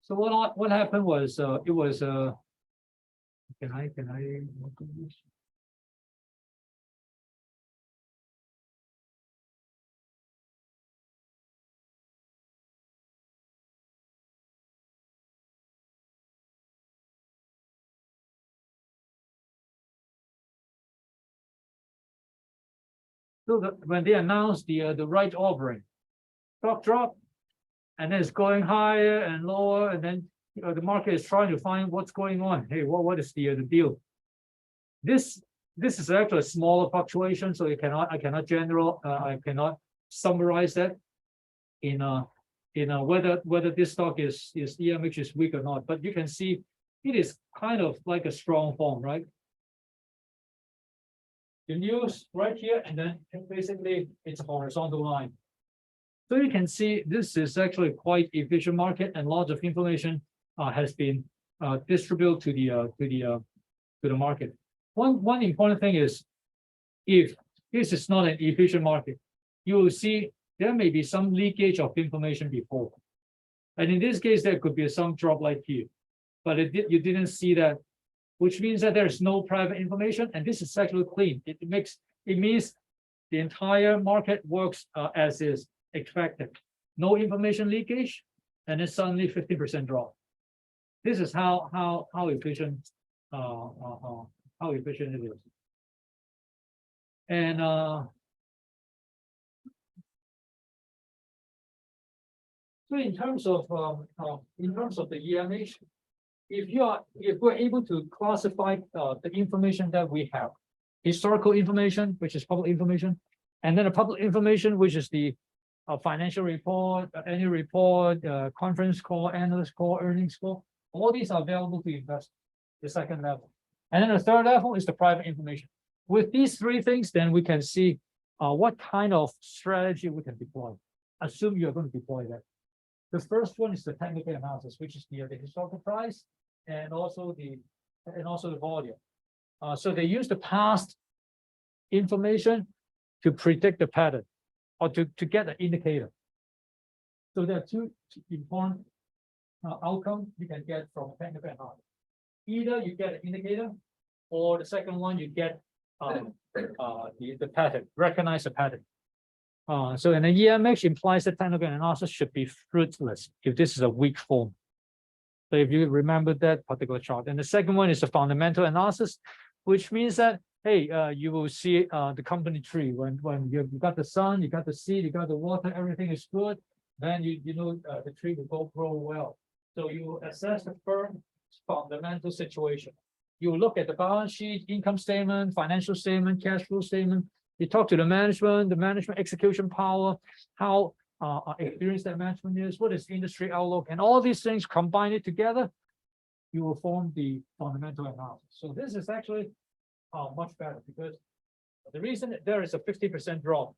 So what happened was it was can I so when they announced the right offering, stock drop, and then it's going higher and lower, and then the market is trying to find what's going on. Hey, what is the deal? This is actually a smaller fluctuation, so I cannot summarize that in whether this stock is EMH is weak or not. But you can see it is kind of like a strong form, right? The news right here, and then basically it's a horizontal line. So you can see this is actually quite efficient market, and lots of information has been distributed to the market. One important thing is, if this is not an efficient market, you will see there may be some leakage of information before, and in this case there could be some drop like here, but you didn't see that, which means that there's no private information, and this is actually clean. It means the entire market works as is expected. No information leakage, and then suddenly 50% drop. This is how efficient it is. And so in terms of the EMH, if we're able to classify the information that we have, historical information, which is public information, and then the public information, which is the financial report, annual report, conference call, analyst call, earnings call, all these are available to investors, the second level. And then the third level is the private information. With these three things, then we can see what kind of strategy we can deploy. Assume you're going to deploy that. The first one is the technical analysis, which is the historical price and also the volume. So they use the past information to predict the pattern, or to get an indicator. So there are two important outcomes you can get from technical analysis. Either you get an indicator, or the second one you get the pattern, recognize the pattern. So an EMH implies that technical analysis should be fruitless if this is a weak form. So if you remember that particular chart. And the second one is the fundamental analysis, which means that, hey, you will see the company tree. When you got the sun, you got the seed, you got the water, everything is good, then you know the tree will grow well. So you assess the firm's fundamental situation. You look at the balance sheet, income statement, financial statement, cash flow statement. You talk to the management execution power, how experienced that management is, what is industry outlook, and all these things, combine it together, you will form the fundamental analysis. So this is actually much better, because the reason that there is a 50% drop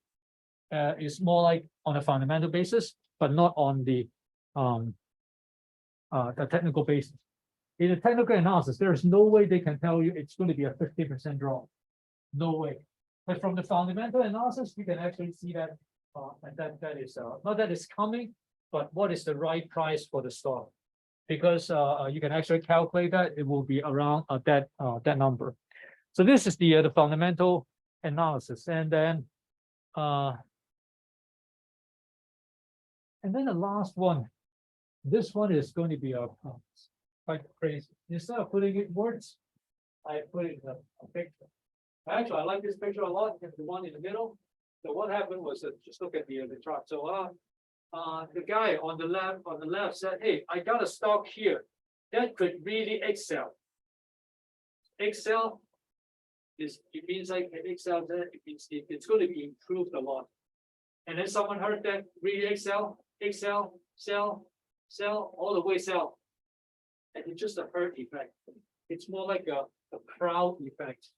is more like on a fundamental basis, but not on the technical basis. In a technical analysis, there is no way they can tell you it's going to be a 50% drop. No way. But from the fundamental analysis, you can actually see that, and that is not that it's coming, but what is the right price for the stock? Because you can actually calculate that it will be around that number. So this is the fundamental analysis, and then the last one This one is going to be quite crazy. Instead of putting it words, I put it in a picture. Actually, I like this picture a lot. The one in the middle. So what happened was that just look at the chart. So the guy on the left said, "Hey, I got a stock here that could really excel." Excel it means like excel. It means it's going to be improved a lot. And then someone heard that really excel, sell all the way sell, and it's just a herd effect. It's more like a crowd effect.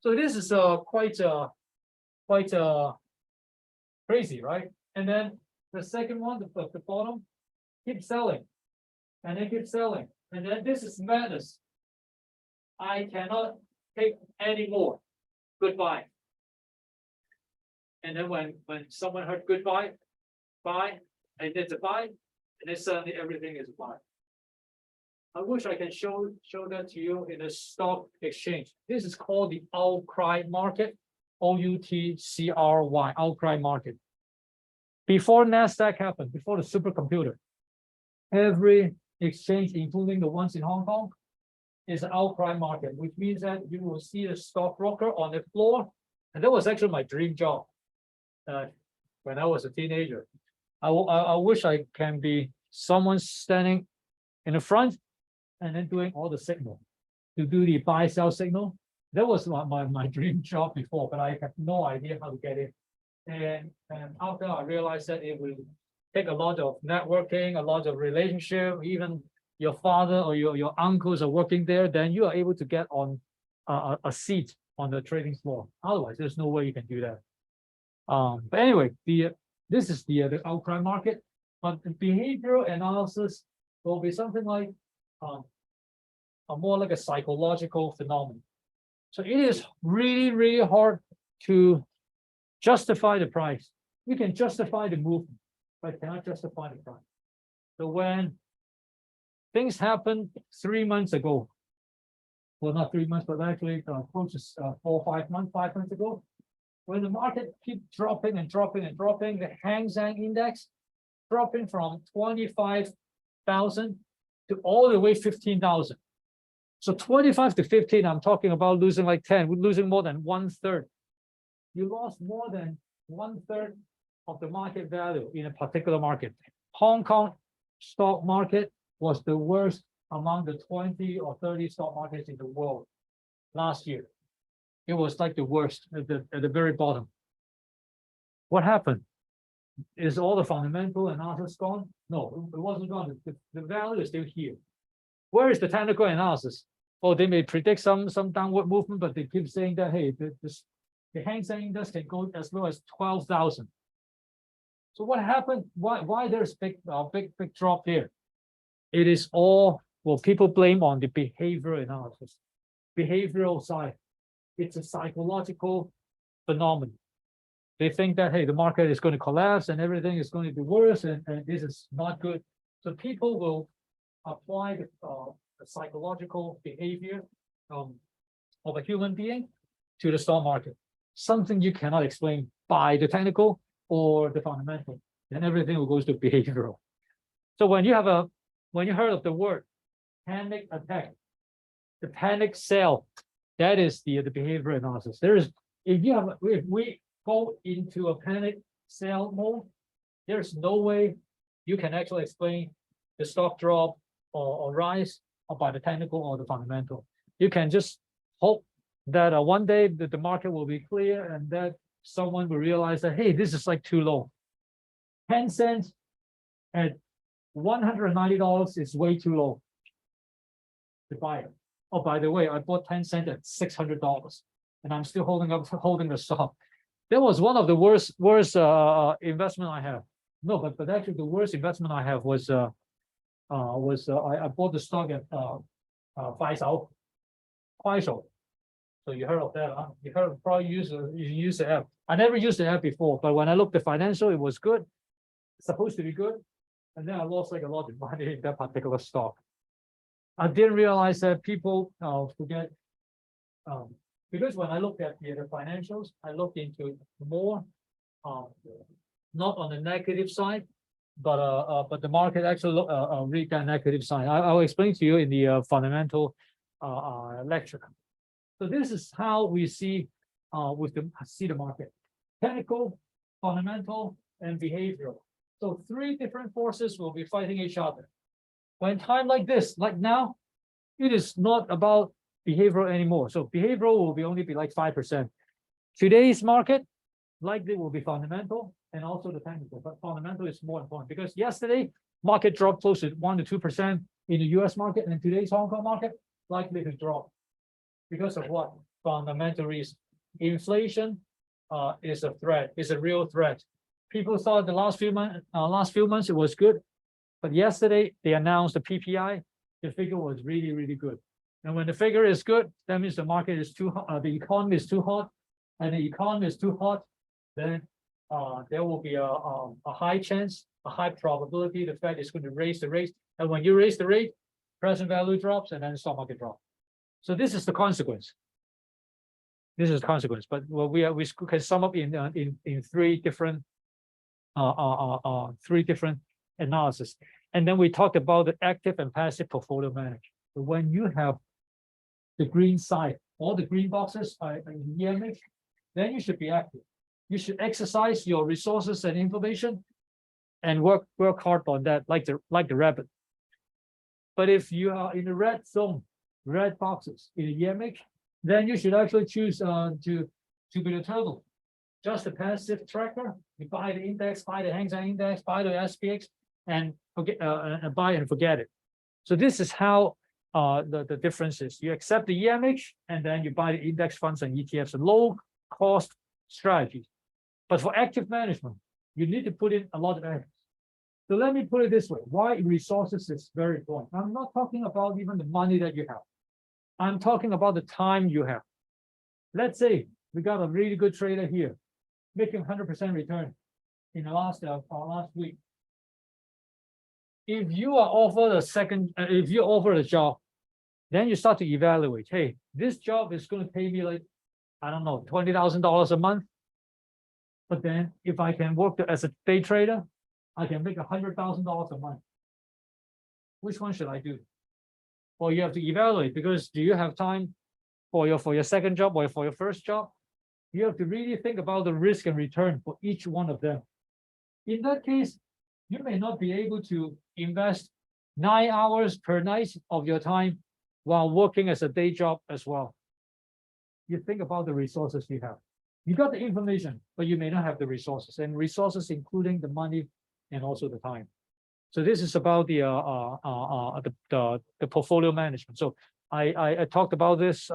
So this is quite crazy, right? And then the second one, the bottom, keep selling, and then keep selling, and then this is madness. I cannot take any more. Goodbye. And then when someone heard goodbye, buy, and then it's a buy, and then suddenly everything is a buy. I wish I can show that to you in a stock exchange. This is called the outcry market, OUTCRY, outcry market. Before NASDAQ happened, before the supercomputer, every exchange, including the ones in Hong Kong, is an outcry market, which means that you will see a stockbroker on the floor. And that was actually my dream job when I was a teenager. I wish I can be someone standing in the front and then doing all the signal to do the buy sell signal. That was my dream job before, but I have no idea how to get it. And after I realized that it will take a lot of networking, a lot of relationship, even your father or your uncles are working there, then you are able to get on a seat on the trading floor. Otherwise, there's no way you can do that. But anyway, this is the outcry market, but the behavioral analysis will be something like more like a psychological phenomenon. So it is really hard to justify the price. We can justify the movement, but cannot justify the price. So when things happened 3 months ago, well, not 3 months, but actually close to 4 or 5 months, 5 months ago, when the market keep dropping and dropping and dropping, the Hang Seng index dropping from 25,000 to all the way 15,000. So 25 to 15, I'm talking about losing like 10, we're losing more than 1/3. You lost more than 1/3 of the market value in a particular market. Hong Kong stock market was the worst among the 20 or 30 stock markets in the world last year. It was like the worst at the very bottom. What happened? Is all the fundamental analysis gone? No, it wasn't gone. The value is still here. Where is the technical analysis? Oh, they may predict some downward movement, but they keep saying that, hey, the Hang Seng index can go as low as 12,000. So what happened? Why there's big drop here? It is all, well, people blame on the behavioral analysis, behavioral side. It's a psychological phenomenon. They think that, hey, the market is going to collapse and everything is going to be worse, and this is not good. So people will apply the psychological behavior of a human being to the stock market. Something you cannot explain by the technical or the fundamental, then everything will go to behavioral. So when you heard of the word panic attack, the panic sell, that is the behavioral analysis. There is, if we go into a panic sell mode, there's no way you can actually explain the stock drop or rise or by the technical or the fundamental. You can just hope that one day the market will be clear and that someone will realize that, hey, this is like too low. 10 cents at $190 is way too low to buy it. Oh, by the way, I bought 10 cents at $600 and I'm still holding the stock. That was one of the worst investment I have. No, but actually the worst investment I have was I bought the stock at 快手. So you heard of that? Huh? You heard probably you use the app. I never used the app before, but when I looked at the financial, it was good. It's supposed to be good, and then I lost like a lot of money in that particular stock. I didn't realize that people forget. Because when I looked at the financials, I looked into more, not on the negative side, but the market actually read that negative sign. I'll explain to you in the fundamental lecture. So this is how we see the market: technical, fundamental, and behavioral. So three different forces will be fighting each other. When time like this, like now, it is not about behavioral anymore. So behavioral will only be like 5%. Today's market likely will be fundamental and also the technical, but fundamental is more important because yesterday market dropped close to 1 to 2% in the US market, and today's Hong Kong market likely to drop because of what? Fundamental reason. Inflation is a threat, is a real threat. People thought the last few months it was good, but yesterday they announced the PPI. The figure was really, really good. And when the figure is good, that means the market is too hot, the economy is too hot, and the economy is too hot, then there will be a high chance, a high probability the Fed is going to raise the rate. And when you raise the rate, present value drops and then the stock market drops. So this is the consequence. This is the consequence. But well, we can sum up in three different analysis. And then we talked about the active and passive portfolio management. So when you have the green side, all the green boxes are in EMH, then you should be active. You should exercise your resources and information and work hard on that, like the rabbit. But if you are in the red zone, red boxes in the EMH, then you should actually choose to be the turtle. Just a passive tracker. You buy the index, buy the Hang Seng Index, buy the SPX, and forget buy and forget it. So this is how the difference is. You accept the EMH and then you buy the index funds and ETFs, and low cost strategies. But for active management, you need to put in a lot of effort. So let me put it this way: why resources is very important. I'm not talking about even the money that you have. I'm talking about the time you have. Let's say we got a really good trader here, making 100% return in the last week. If you are offered if you offer a job, then you start to evaluate. Hey, this job is going to pay me like, I don't know, $20,000 a month. But then if I can work as a day trader, I can make $100,000 a month. Which one should I do? Well, you have to evaluate, because do you have time for your second job or for your first job? You have to really think about the risk and return for each one of them. In that case, you may not be able to invest 9 hours per night of your time while working as a day job as well. You think about the resources you have. You got the information, but you may not have the resources, and resources including the money and also the time. So this is about the portfolio management. So I talked about this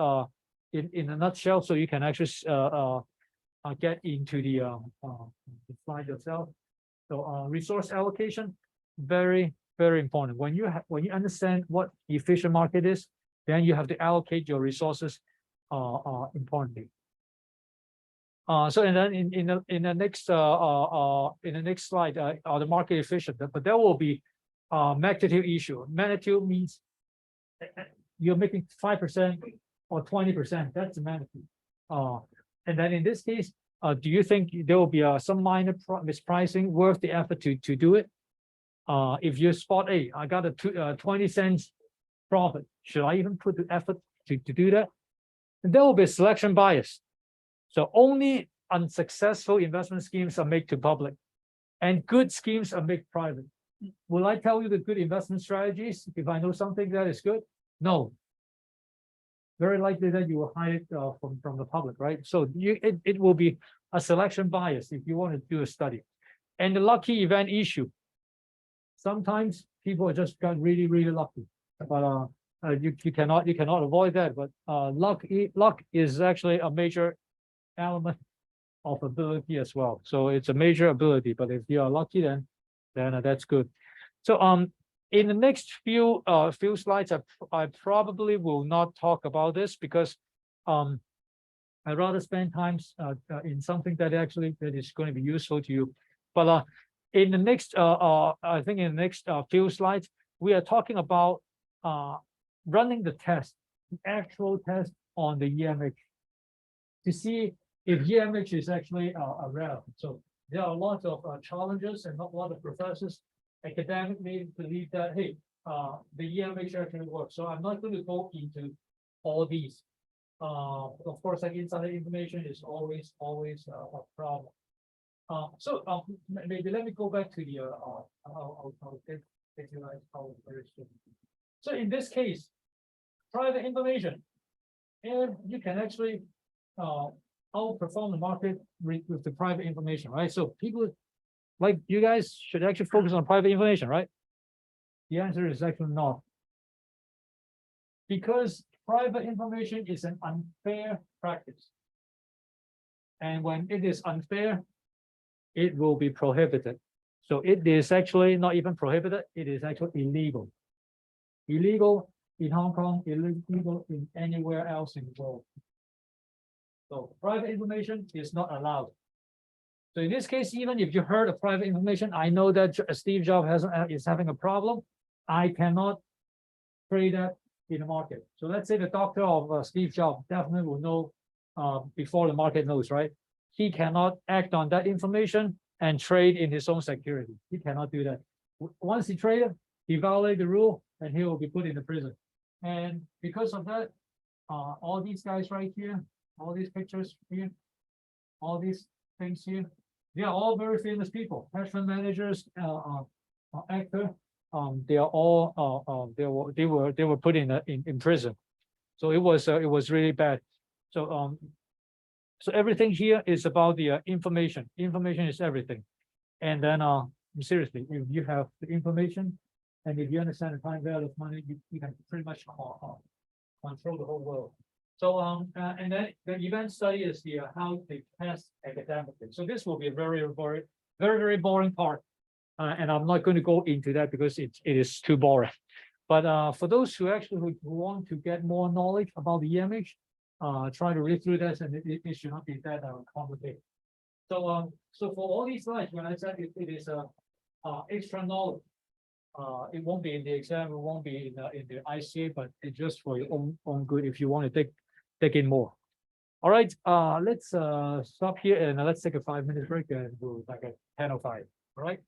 in a nutshell, so you can actually get into the slide yourself. So resource allocation, very, very important. When you understand what efficient market is, then you have to allocate your resources importantly. So and then in the next slide, are the market efficient? But there will be magnitude issue. Magnitude means you're making 5% or 20%. That's the magnitude. And then in this case, do you think there will be some minor mispricing worth the effort to do it? If you spot A, I got a 20 cents profit. Should I even put the effort to do that? And there will be selection bias. So only unsuccessful investment schemes are made to public, and good schemes are made private. Will I tell you the good investment strategies if I know something that is good? No. Very likely that you will hide it from the public, right? So it will be a selection bias if you want to do a study. And the lucky event issue. Sometimes people just got really, really lucky, but you cannot avoid that. But luck is actually a major element of ability as well. So it's a major ability, but if you are lucky, then that's good. So in the next few slides, I probably will not talk about this, because I'd rather spend time in something that is going to be useful to you. But in the next I think in the next few slides, we are talking about running the test, the actual test on the EMH, to see if EMH is actually relevant. So there are a lot of challenges and not a lot of professors academically believe that, hey, the EMH actually works. So I'm not going to go into all these. Of course, like insider information is always a problem. Maybe let me go back to the I'll take you guys how very soon. So in this case, private information, and you can actually outperform the market with the private information, right? So people like you guys should actually focus on private information, right? The answer is actually no. Because private information is an unfair practice. And when it is unfair, it will be prohibited. So it is actually not even prohibited, it is actually illegal. Illegal in Hong Kong, illegal in anywhere else in the world. So private information is not allowed. So in this case, even if you heard of private information, I know that Steve Jobs is having a problem. I cannot trade that in the market. So let's say the doctor of Steve Jobs definitely will know before the market knows, right? He cannot act on that information and trade in his own security. He cannot do that. Once he traded, he violated the rule and he will be put in the prison. And because of that, all these guys right here, all these pictures here, all these things here, they are all very famous people, hedge fund managers, actor. They are all they were put in prison. So it was really bad. So so everything here is about the information. Information is everything. And then seriously, if you have the information and if you understand the time value of money, you can pretty much control the whole world. So and then the event study is the how they test academically. So this will be a very boring part. And I'm not going to go into that because it is too boring. But for those who actually want to get more knowledge about the EMH, try to read through this, and it should not be that complicated. So so for all these slides, when I said it is extra knowledge, it won't be in the exam, it won't be in the ICA, but it's just for your own good if you want to take in more. All right, let's stop here and let's take a 5-minute break and we'll be back at 10:05. All right.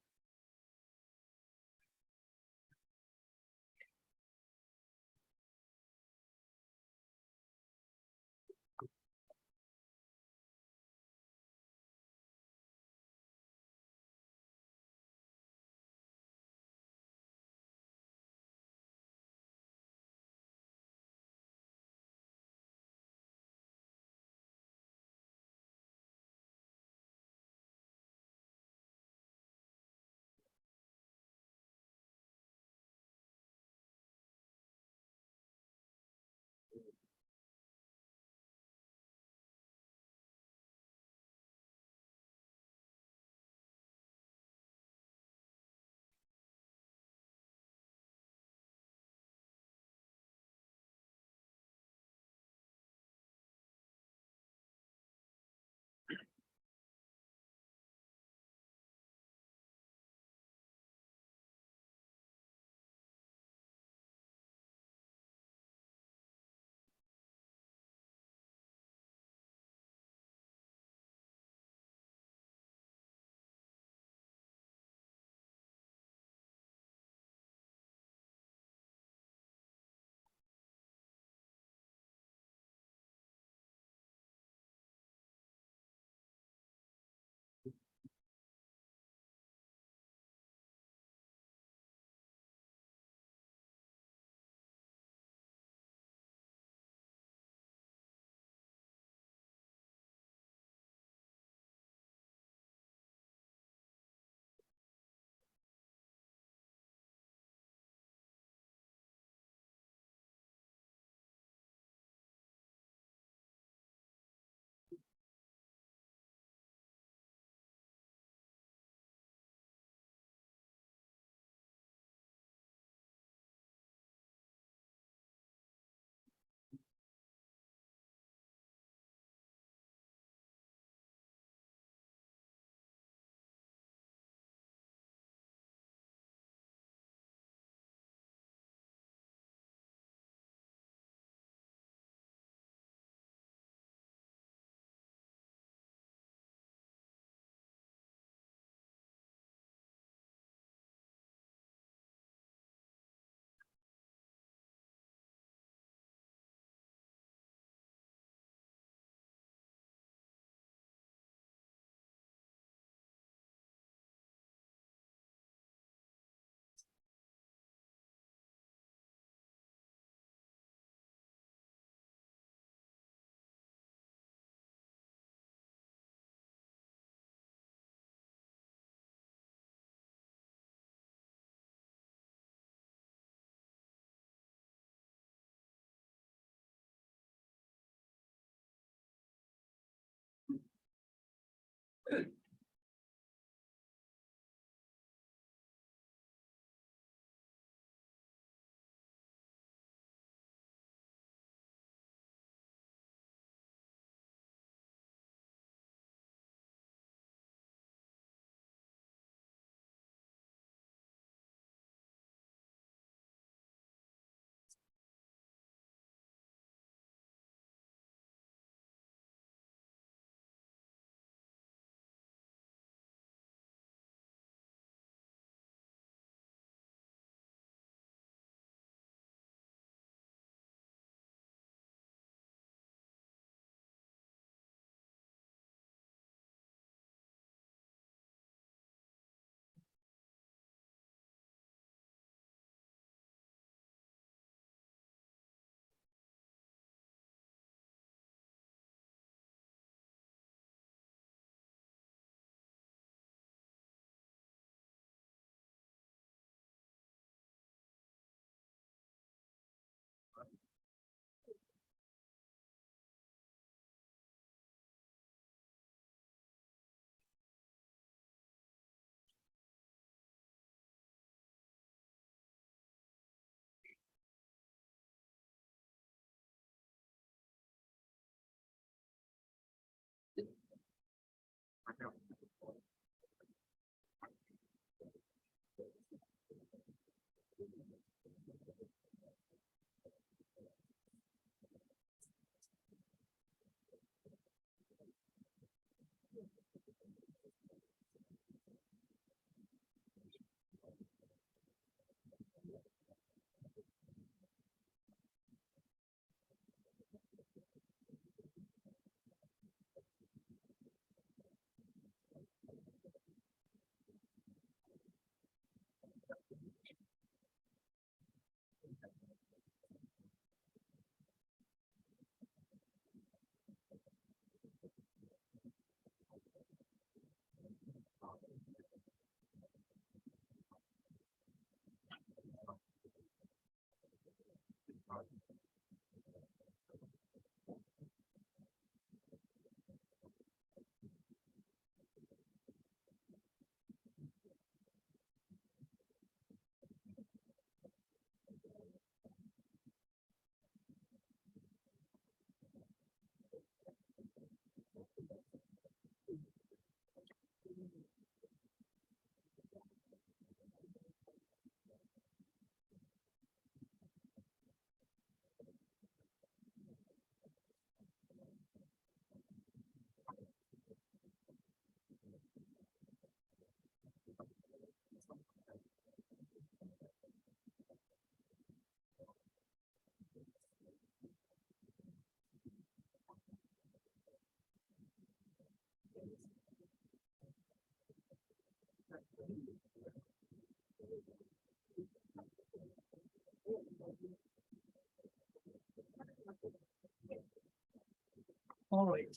All right,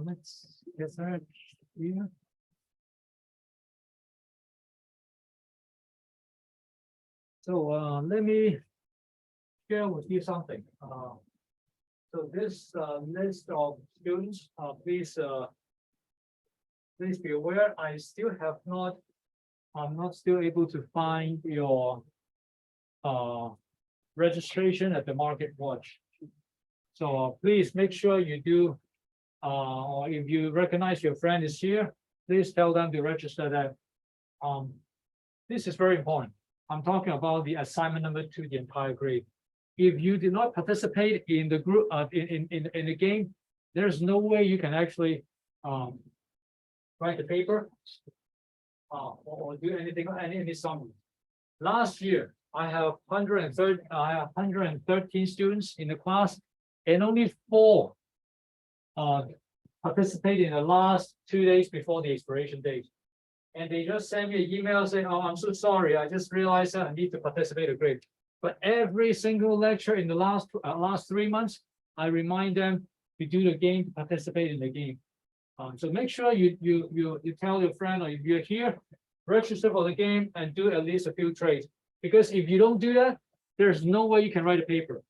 let's get that here. So let me share with you something. So this list of students, please be aware, I'm not still able to find your registration at the Market Watch. So please make sure you do, or if you recognize your friend is here, please tell them to register that. This is very important. I'm talking about the assignment number 2, the entire grade. If you did not participate in the group, in the game, there's no way you can actually write the paper or do anything, any summary. Last year, I have 113 students in the class, and only 4 participated in the last 2 days before the expiration date. And they just sent me an email saying, "Oh, I'm so sorry. I just realized that I need to participate in the grade." But every single lecture in the last 3 months, I remind them to do the game, to participate in the game. So make sure you tell your friend, or if you're here, register for the game and do at least a few trades. Because if you don't do that, there's no way you can write a paper.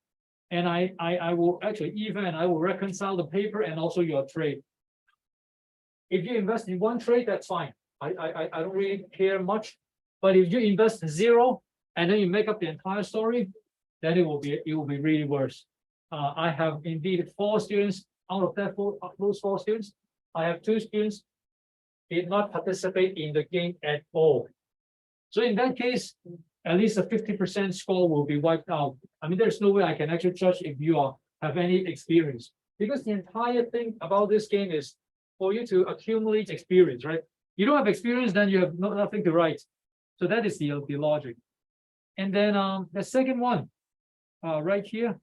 And I will actually I will reconcile the paper and also your trade. If you invest in one trade, that's fine. I don't really care much. But if you invest zero and then you make up the entire story, then it will be really worse. I have indeed 4 students out of those 4 students. I have 2 students did not participate in the game at all. So in that case, at least a 50% score will be wiped out. I mean, there's no way I can actually judge if you have any experience, because the entire thing about this game is for you to accumulate experience, right? You don't have experience, then you have nothing to write. So that is the logic. And then the second one, right here.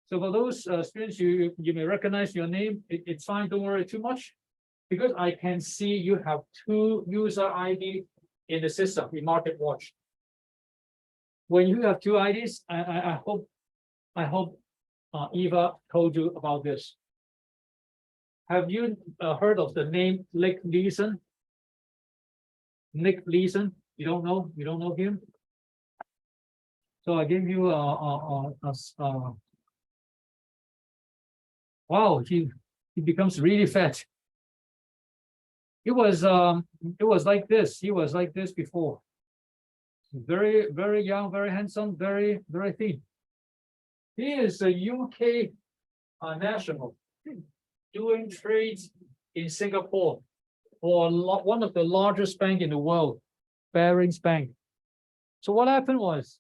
So for those students, you may recognize your name. It's fine, don't worry too much, because I can see you have 2 user ID in the system in Market Watch. When you have 2 IDs, I hope Eva told you about this. Have you heard of the name Nick Leeson? Nick Leeson, you don't know him? So I gave you wow, he becomes really fat. It was like this. He was like this before. Very, very young, very handsome, very, very thin. He is a UK national doing trades in Singapore for one of the largest bank in the world, Barings Bank. So what happened was,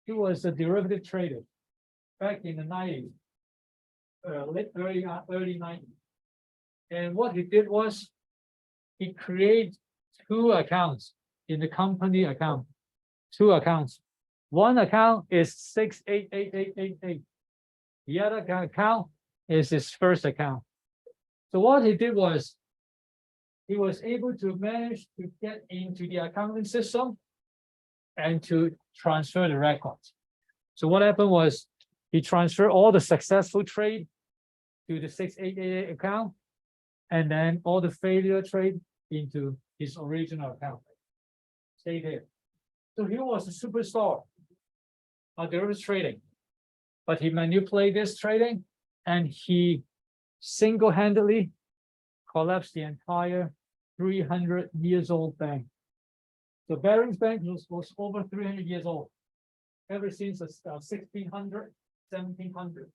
he was a derivative trader back in the 90s, early 90s. And what he did was, he created 2 accounts in the company account. 2 accounts. One account is 688888. The other account is his first account. So what he did was, he was able to manage to get into the accounting system and to transfer the records. So what happened was, he transferred all the successful trade to the 6888 account, and then all the failure trade into his original account. Stay there. So he was a superstar on derivatives trading, but he manipulated this trading, and he single-handedly collapsed the entire 300 years old bank. So Barings Bank was over 300 years old, ever since 1600, 1700.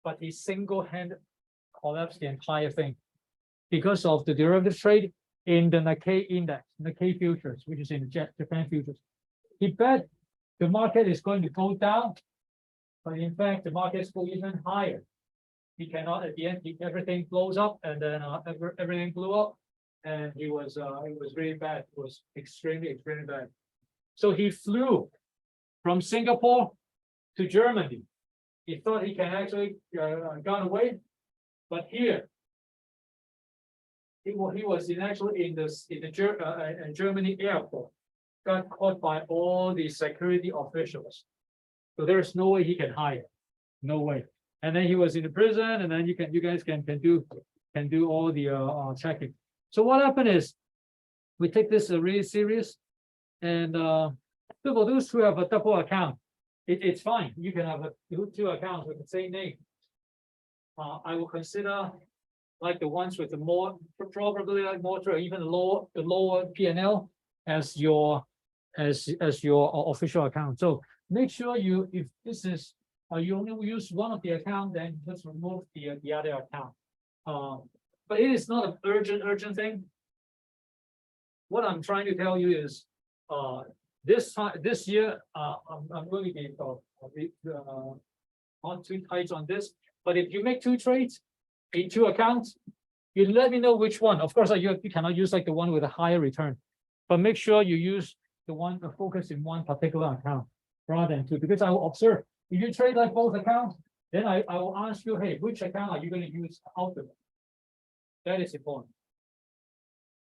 But he single-handed collapsed the entire thing because of the derivative trade in the Nikkei index, Nikkei futures, which is in the Japan futures. He bet the market is going to go down, but in fact, the markets go even higher. He cannot, at the end, everything blows up, and then everything blew up, and it was really bad. It was extremely bad. So he flew from Singapore to Germany. He thought he can actually got away, but here he was actually in the Germany airport, got caught by all the security officials. So there's no way he can hide, no way. And then he was in the prison, and then you guys can do all the checking. So what happened is, we take this really serious, and so for those who have a double account, it's fine. You can have 2 accounts with the same name. I will consider like the ones with the more, probably like more, or even the lower P&L as your official account. So make sure if this is you only use one of the account, then just remove the other account. But it is not an urgent thing. What I'm trying to tell you is, this year, I'm going to be not too tight on this. But if you make 2 trades in 2 accounts, you let me know which one. Of course, you cannot use like the one with a higher return, but make sure you use the one to focus in one particular account rather than 2, because I will observe. If you trade like both accounts, then I will ask you, hey, which account are you going to use out of it? That is important.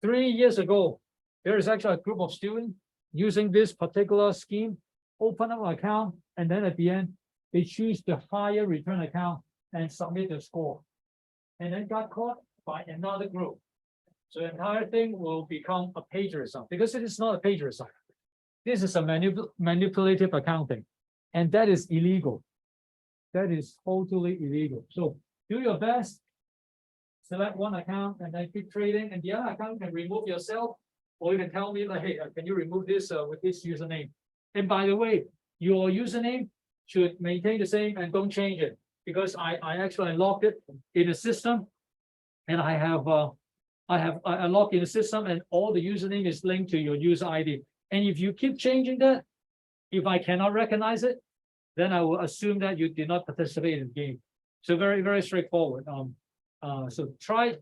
3 years ago, there is actually a group of students using this particular scheme, open up an account, and then at the end, they choose the higher return account and submit the score, and then got caught by another group. So the entire thing will become a plagiarism, because it is not a plagiarism. This is a manipulative accounting, and that is illegal. That is totally illegal. So do your best, select one account and then keep trading, and the other account can remove yourself, or you can tell me like, hey, can you remove this with this username? And by the way, your username should maintain the same and don't change it, because I actually locked it in the system, and I locked in the system, and all the username is linked to your user ID. And if you keep changing that, if I cannot recognize it, then I will assume that you did not participate in the game. So very, very straightforward. So try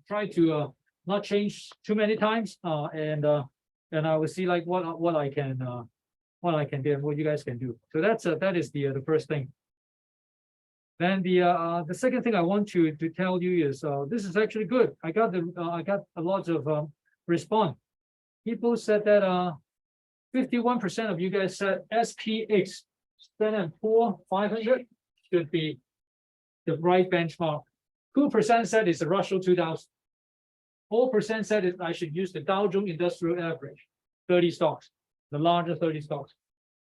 to not change too many times, and I will see like what I can do and what you guys can do. So that is the first thing. Then the second thing I want to tell you is this is actually good. I got a lot of response. People said that 51% of you guys said SPX Standard & Poor's 500 should be the right benchmark. 2% said it's the Russell 2000. 4% said I should use the Dow Jones Industrial Average, 30 stocks, the larger 30 stocks.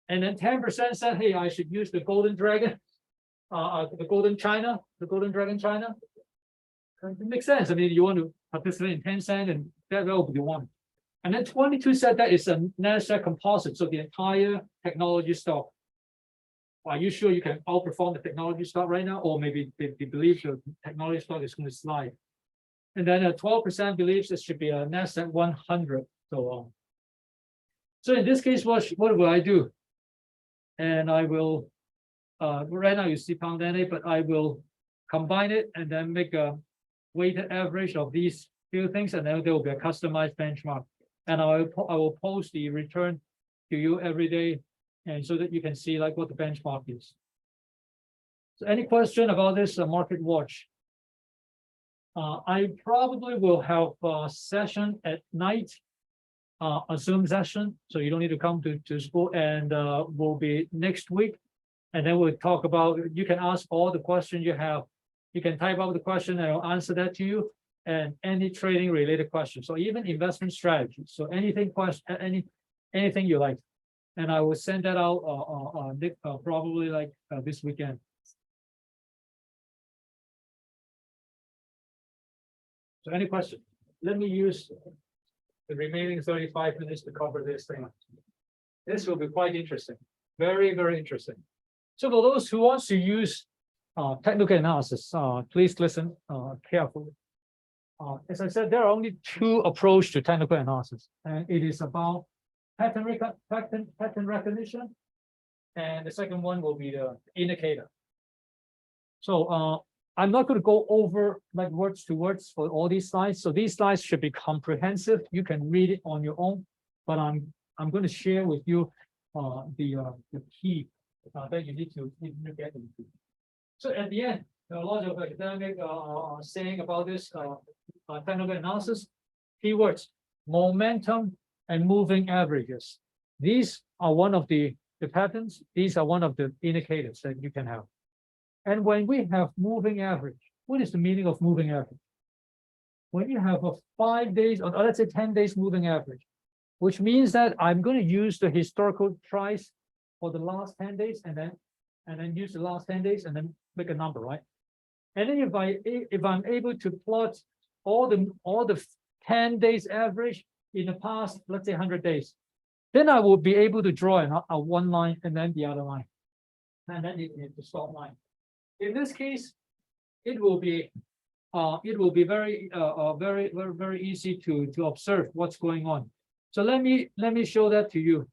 And then 10% said, hey, I should use the Golden Dragon, the Golden Dragon China. It makes sense. I mean, you want to participate in Tencent, and that will be one. And then 22 said that it's a NASDAQ composite, so the entire technology stock. Are you sure you can outperform the technology stock right now? Or maybe they believe the technology stock is going to slide. And then 12% believes it should be a NASDAQ 100. So in this case, what will I do? And I will, right now you see pound NA, but I will combine it and then make a weighted average of these few things, and then there will be a customized benchmark. And I will post the return to you every day, and so that you can see like what the benchmark is. So any question about this market watch? I probably will have a session at night, a Zoom session, so you don't need to come to school, and will be next week. And then we'll talk about, you can ask all the questions you have. You can type out the question and I'll answer that to you, and any trading related questions. So even investment strategies. So anything you like. And I will send that out probably like this weekend. So any question? Let me use the remaining 35 minutes to cover this thing. This will be quite interesting. Very, very interesting. So for those who want to use technical analysis, please listen carefully. As I said, there are only two approaches to technical analysis, and it is about pattern recognition, and the second one will be the indicator. So I'm not going to go over like words to words for all these slides. So these slides should be comprehensive. You can read it on your own, but I'm going to share with you the key that you need to get into. So at the end, there are a lot of academic saying about this technical analysis. Keywords: momentum and moving averages. These are one of the patterns. These are one of the indicators that you can have. And when we have moving average, what is the meaning of moving average? When you have a 5 days, or let's say 10 days moving average, which means that I'm going to use the historical price for the last 10 days, and then use the last 10 days, and then make a number, right? And then if I'm able to plot all the 10 days average in the past, let's say 100 days, then I will be able to draw a one line and then the other line, and then the stop line. In this case, it will be very very easy to observe what's going on. So let me show that to you.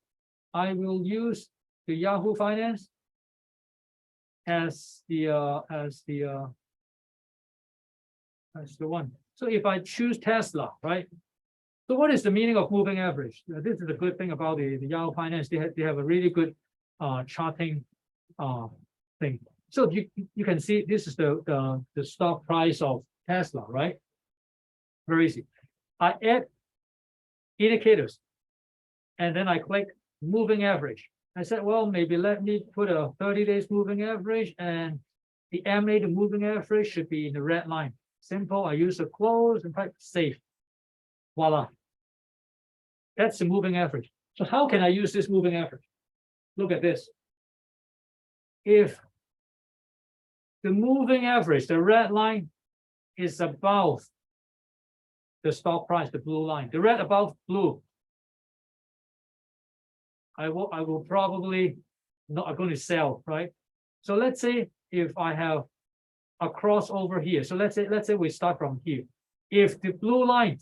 I will use the Yahoo Finance as the one. So if I choose Tesla, right? So what is the meaning of moving average? This is the good thing about the Yahoo Finance. They have a really good charting thing. So you can see this is the stock price of Tesla, right? Very easy. I add indicators, and then I click moving average. I said, well, maybe let me put a 30 days moving average, and the MA, the moving average, should be in the red line. Simple. I use a close and type save. Voila. That's the moving average. So how can I use this moving average? Look at this. If the moving average, the red line, is above the stock price, the blue line, the red above blue, I will probably not, I'm going to sell, right? So let's say if I have a crossover here. So let's say we start from here. If the blue line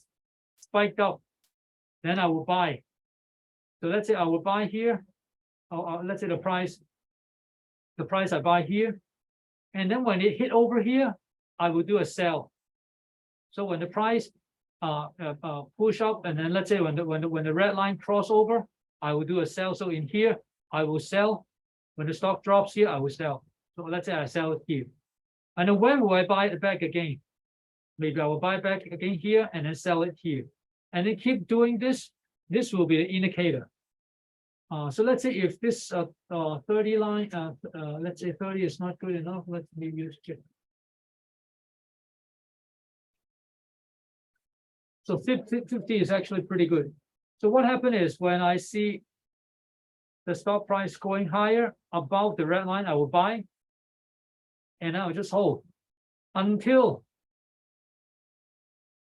spiked up, then I will buy. So let's say I will buy here. Let's say the price I buy here. And then when it hit over here, I will do a sell. So when the price push up, and then let's say when the red line cross over, I will do a sell. So in here, I will sell. When the stock drops here, I will sell. So let's say I sell it here. And then when will I buy it back again? Maybe I will buy back again here and then sell it here. And then keep doing this. This will be the indicator. So let's say if this 30 line, let's say 30 is not good enough. Let me use it. So 50 is actually pretty good. So what happened is when I see the stock price going higher above the red line, I will buy. And I'll just hold until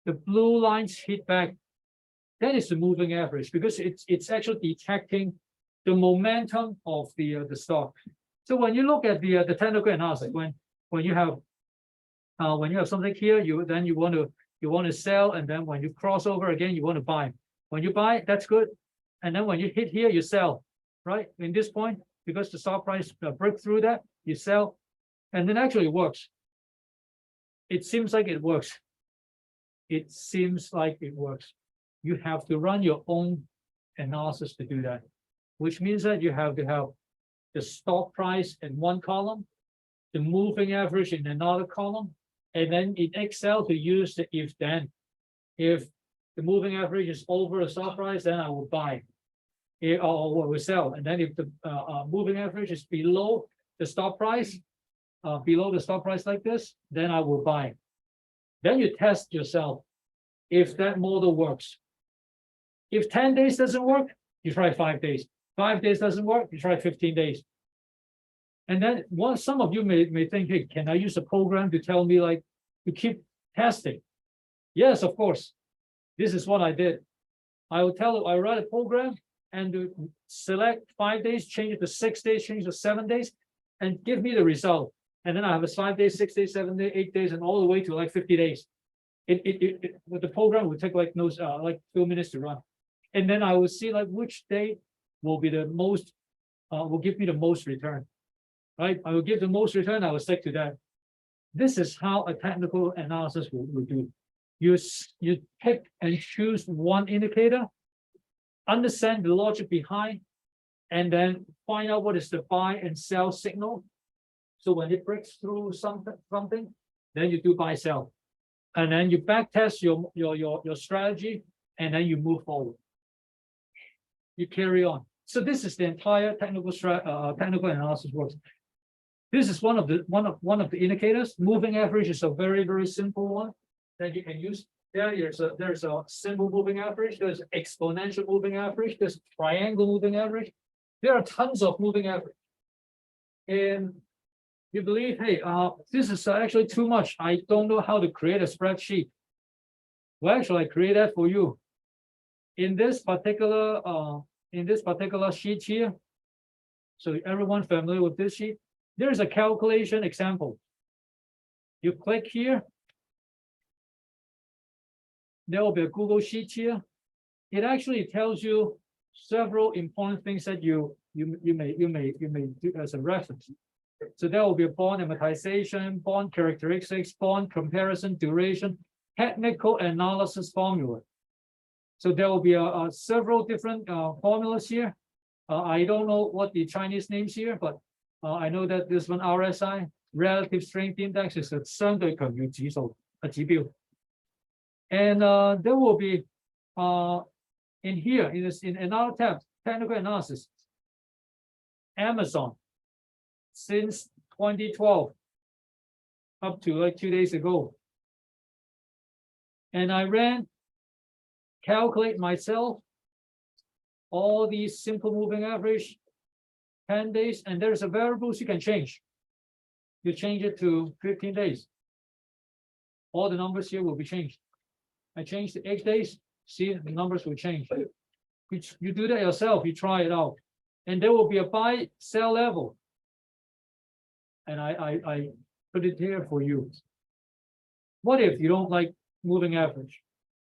the blue lines hit back. That is the moving average, because it's actually detecting the momentum of the stock. So when you look at the technical analysis, when you have something here, you want to sell, and then when you cross over again, you want to buy. When you buy, that's good, and then when you hit here, you sell. Right in this point, because the stock price break through that, you sell. And then actually it works. It seems like it works. It seems like it works. You have to run your own analysis to do that, which means that you have to have the stock price in one column, the moving average in another column, and then in Excel to use the if then. If the moving average is over the stock price, then I will buy. Or will sell. And then if the moving average is below the stock price, like this, then I will buy. Then you test yourself if that model works. If 10 days doesn't work, you try 5 days. 5 days doesn't work, you try 15 days. And then some of you may think, hey, can I use a program to tell me like to keep testing? Yes, of course. This is what I did. I write a program and to select 5 days, change it to 6 days, change it to 7 days, and give me the result. And then I have a 5 days, 6 days, 7 days, 8 days, and all the way to like 50 days. The program will take like 2 minutes to run. And then I will see like which day will be the most, will give me the most return. Right? I will give the most return, I will stick to that. This is how a technical analysis will do. You pick and choose one indicator, understand the logic behind, and then find out what is the buy and sell signal. So when it breaks through something, then you do buy sell, and then you back test your strategy, and then you move forward. You carry on. So this is the entire technical analysis works. This is one of the indicators. Moving average is a very, very simple one that you can use. There's a simple moving average, there's exponential moving average, there's triangle moving average. There are tons of moving average. And you believe, hey, this is actually too much. I don't know how to create a spreadsheet. Well, actually, I create that for you. In this particular sheet here, so everyone familiar with this sheet, there's a calculation example. You click here. There will be a Google Sheet here. It actually tells you several important things that you may do as a reference. So there will be a bond amortization, bond characteristics, bond comparison, duration, technical analysis formula. So there will be several different formulas here. I don't know what the Chinese names here, but I know that this one RSI, relative strength index, is a 相对強弱指數 指標. And there will be in here, in another tab, technical analysis, Amazon, since 2012, up to like 2 days ago. And I calculate myself all these simple moving average, 10 days, and there's a variables you can change. You change it to 15 days. all the numbers here will be changed. I changed the 8 days, see the numbers will change. You do that yourself, you try it out. And there will be a buy sell level. And I put it here for you. What if you don't like moving average?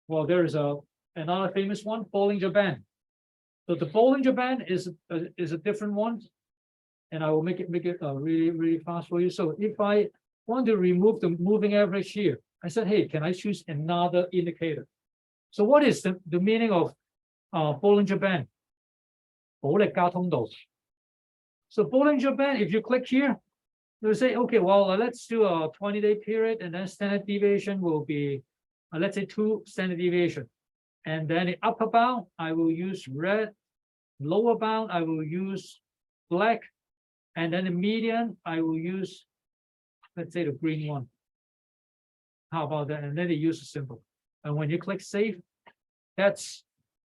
Well, there is another famous one, Bollinger Band. So the Bollinger Band is a different one, and I will make it really fast for you. So if I want to remove the moving average here, I said, hey, can I choose another indicator? So what is the meaning of Bollinger Band? 保力加通道. So Bollinger Band, if you click here, they'll say, okay, well, let's do a 20-day period, and then standard deviation will be, let's say 2 standard deviation. And then the upper bound, I will use red. Lower bound, I will use black. And then the median, I will use, let's say the green one. How about that? And then they use a symbol. And when you click save, that's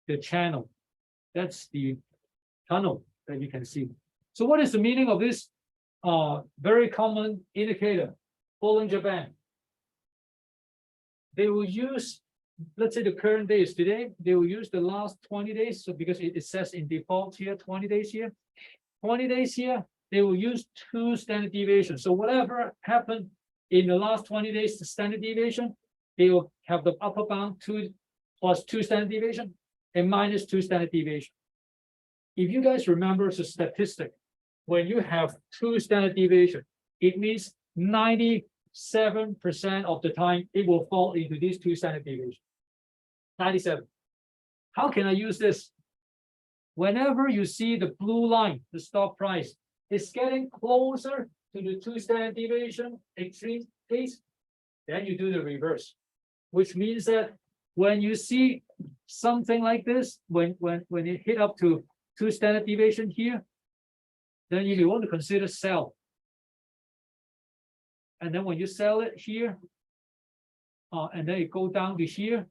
the channel. That's the tunnel that you can see. So what is the meaning of this very common indicator, Bollinger Band? They will use, let's say the current day is today, they will use the last 20 days. So because it says in default here, 20 days here, 20 days here, they will use 2 standard deviations. So whatever happened in the last 20 days, the standard deviation, they will have the upper bound 2 plus 2 standard deviation and minus 2 standard deviation. If you guys remember the statistic, when you have 2 standard deviation, it means 97% of the time it will fall into these 2 standard deviations. 97. How can I use this? Whenever you see the blue line, the stop price, is getting closer to the 2 standard deviation extreme case, then you do the reverse, which means that when you see something like this, when it hit up to 2 standard deviation here, then you want to consider sell. And then when you sell it here, and then it go down to here,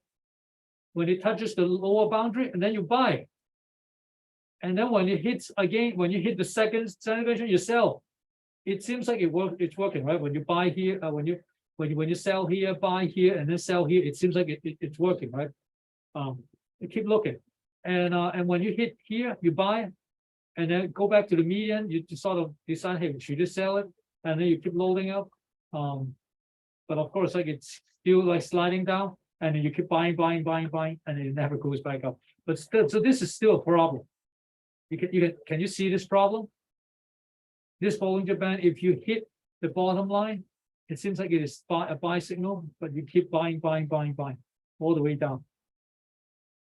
when it touches the lower boundary, and then you buy. And then when it hits again, when you hit the second standard deviation, you sell. It seems like it's working, right? When you buy here, when you sell here, buy here, and then sell here, it seems like it's working, right? You keep looking, and when you hit here, you buy, and then go back to the median. You sort of decide, hey, should you sell it? And then you keep loading up. But of course, like it's still like sliding down, and then you keep buying, and it never goes back up. But still, so this is still a problem. Can you see this problem? This Bollinger Band, if you hit the bottom line, it seems like it is a buy signal, but you keep buying all the way down.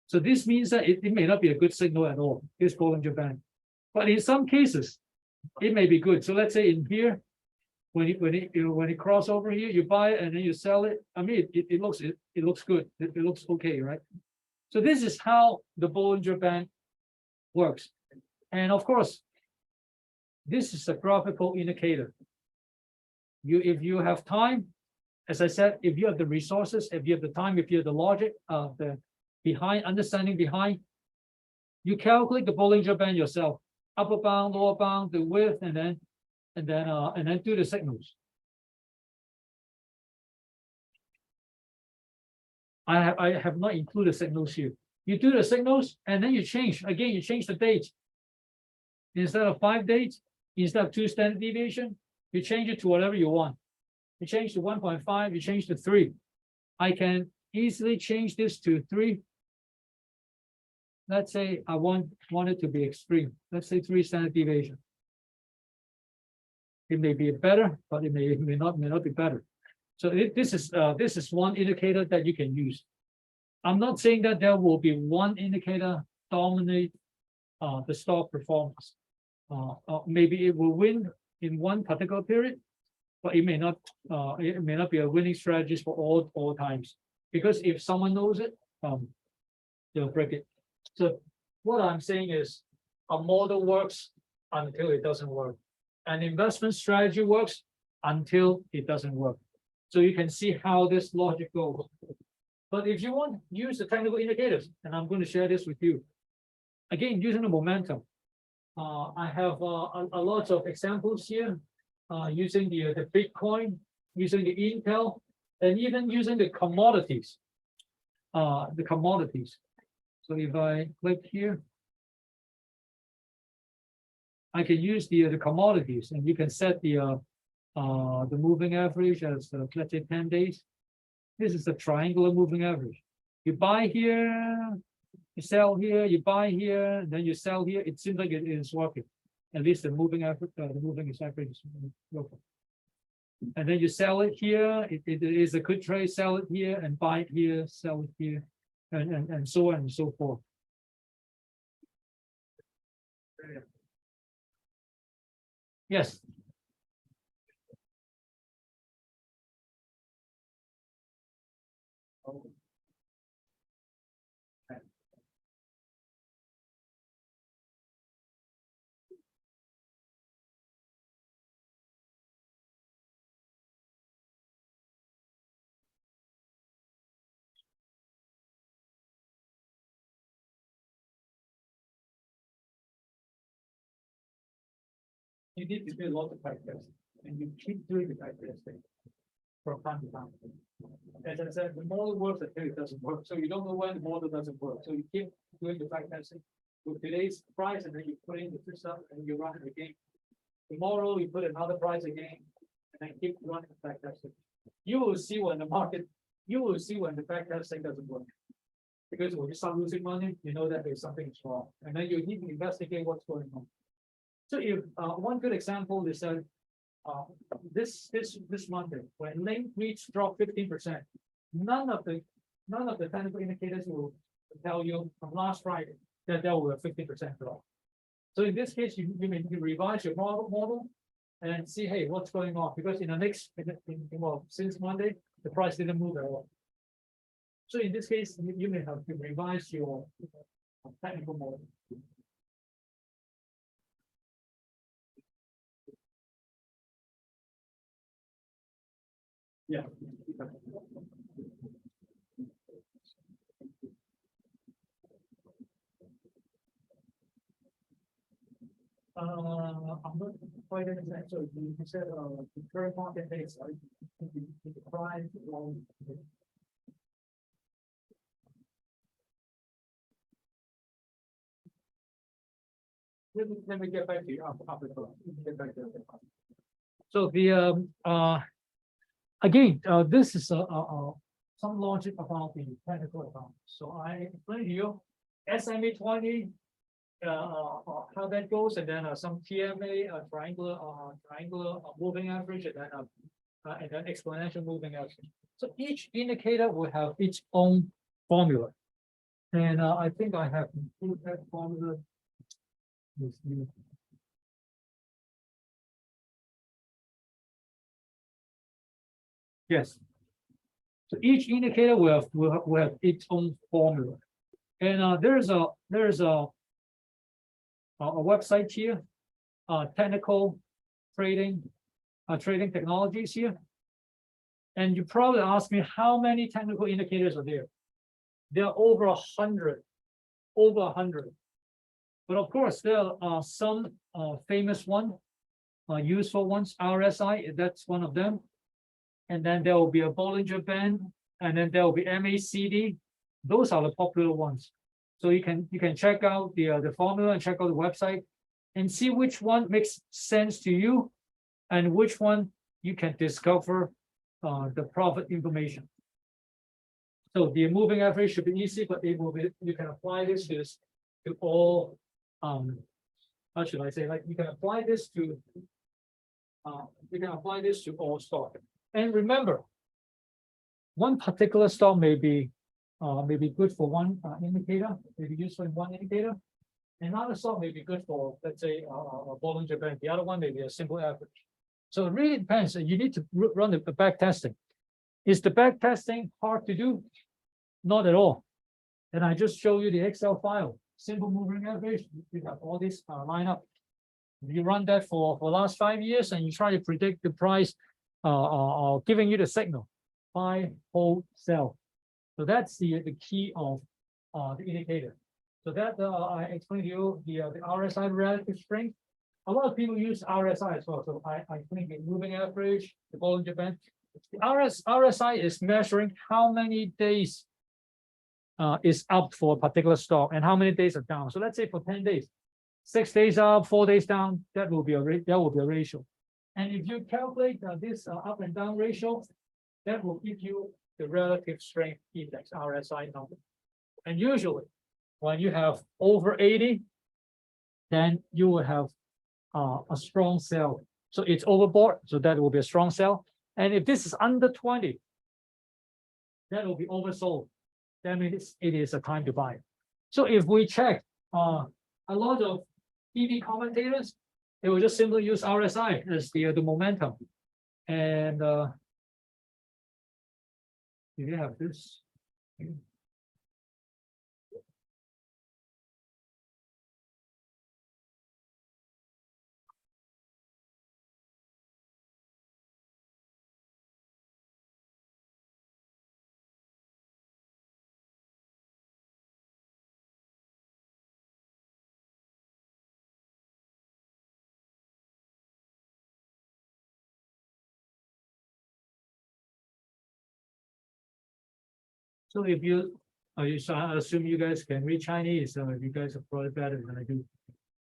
So this means that it may not be a good signal at all, this Bollinger Band. But in some cases, it may be good. So let's say in here, when it cross over here, you buy it and then you sell it. I mean, it looks good. It looks okay, right? So this is how the Bollinger Band works. And of course, this is a graphical indicator. If you have time, as I said, if you have the resources, if you have the time, if you have the logic, the understanding behind, you calculate the Bollinger Band yourself, upper bound, lower bound, the width, and then do the signals. I have not included signals here. You do the signals and then you change. Again, you change the date. Instead of 5 dates, instead of 2 standard deviation, you change it to whatever you want. You change to 1.5, you change to 3. I can easily change this to 3. Let's say I want it to be extreme. Let's say 3 standard deviation. It may be better, but it may not be better. So this is one indicator that you can use. I'm not saying that there will be one indicator dominate the stock performance. Maybe it will win in one particular period, but it may not be a winning strategy for all times. Because if someone knows it, they'll break it. So what I'm saying is a model works until it doesn't work. An investment strategy works until it doesn't work. So you can see how this logic goes. But if you want to use the technical indicators, and I'm going to share this with you. Again, using the momentum. I have a lot of examples here using the Bitcoin, using the Intel, and even using the commodities. The commodities. So if I click here, I can use the commodities, and you can set the moving average as let's say 10 days. This is the triangular moving average. You buy here, you sell here, you buy here, then you sell here. It seems like it is working. At least the moving average, the moving average is working. And then you sell it here. It is a good trade. Sell it here and buy it here, sell it here, and so on and so forth. Yes. You need to do a lot of back testing, and you keep doing the back testing from time to time. As I said, the model works until it doesn't work. So you don't know when the model doesn't work. So you keep doing the back testing with today's price, and then you put in the system and you run it again. Tomorrow you put another price again, and then keep running the back testing. You will see when the market, you will see when the back testing doesn't work. Because when you start losing money, you know that there's something wrong, and then you need to investigate what's going on. So if one good example is that this Monday, when link reach dropped 15%, none of the technical indicators will tell you from last Friday that there were 50% drop. So in this case, you may need to revise your model and see, hey, what's going on? Because in the next, well, since Monday, the price didn't move at all. So in this case, you may have to revise your technical model. Yeah. I'm not quite understand. So you said the current market base, right? The price. Let me get back to you after get back to you. So the again, this is some logic about the technical account. So I explained to you SMA 20, how that goes, and then some TMA, triangular moving average, and then exponential moving average. So each indicator will have its own formula, and I think I have included that formula. Yes. So each indicator will have its own formula, and there's a website here, technical trading technologies here, and you probably ask me how many technical indicators are there. There are over 100, But of course, there are some famous ones, useful ones. RSI, that's one of them. And then there will be a Bollinger Band, and then there will be MACD. Those are the popular ones. So you can check out the formula and check out the website and see which one makes sense to you and which one you can discover the profit information. So the moving average should be easy, but it will be, you can apply this to all how should I say, like you can apply this to all stock. And remember, one particular stock may be good for one indicator, maybe useful in one indicator. Another stock may be good for, let's say, Bollinger Band. The other one may be a simple average. So it really depends. You need to run the back testing. Is the back testing hard to do? Not at all. And I just show you the Excel file. Simple moving average. You have all this line up. You run that for last 5 years, and you try to predict the price, giving you the signal: buy, hold, sell. So that's the key of the indicator. So that I explained to you the RSI relative strength. A lot of people use RSI as well. So I think the moving average, the Bollinger Band, The RSI is measuring how many days is up for a particular stock and how many days are down. So let's say for 10 days, 6 days up, 4 days down, that will be a ratio. And if you calculate this up and down ratio, that will give you the relative strength index, RSI number. And usually when you have over 80, then you will have a strong sell. So it's overbought, so that will be a strong sell. And if this is under 20, that will be oversold. That means it is a time to buy. So if we check a lot of TV commentators, they will just simply use RSI as the momentum. And if you have this. So if you, so I assume you guys can read Chinese, you guys are probably better than I do.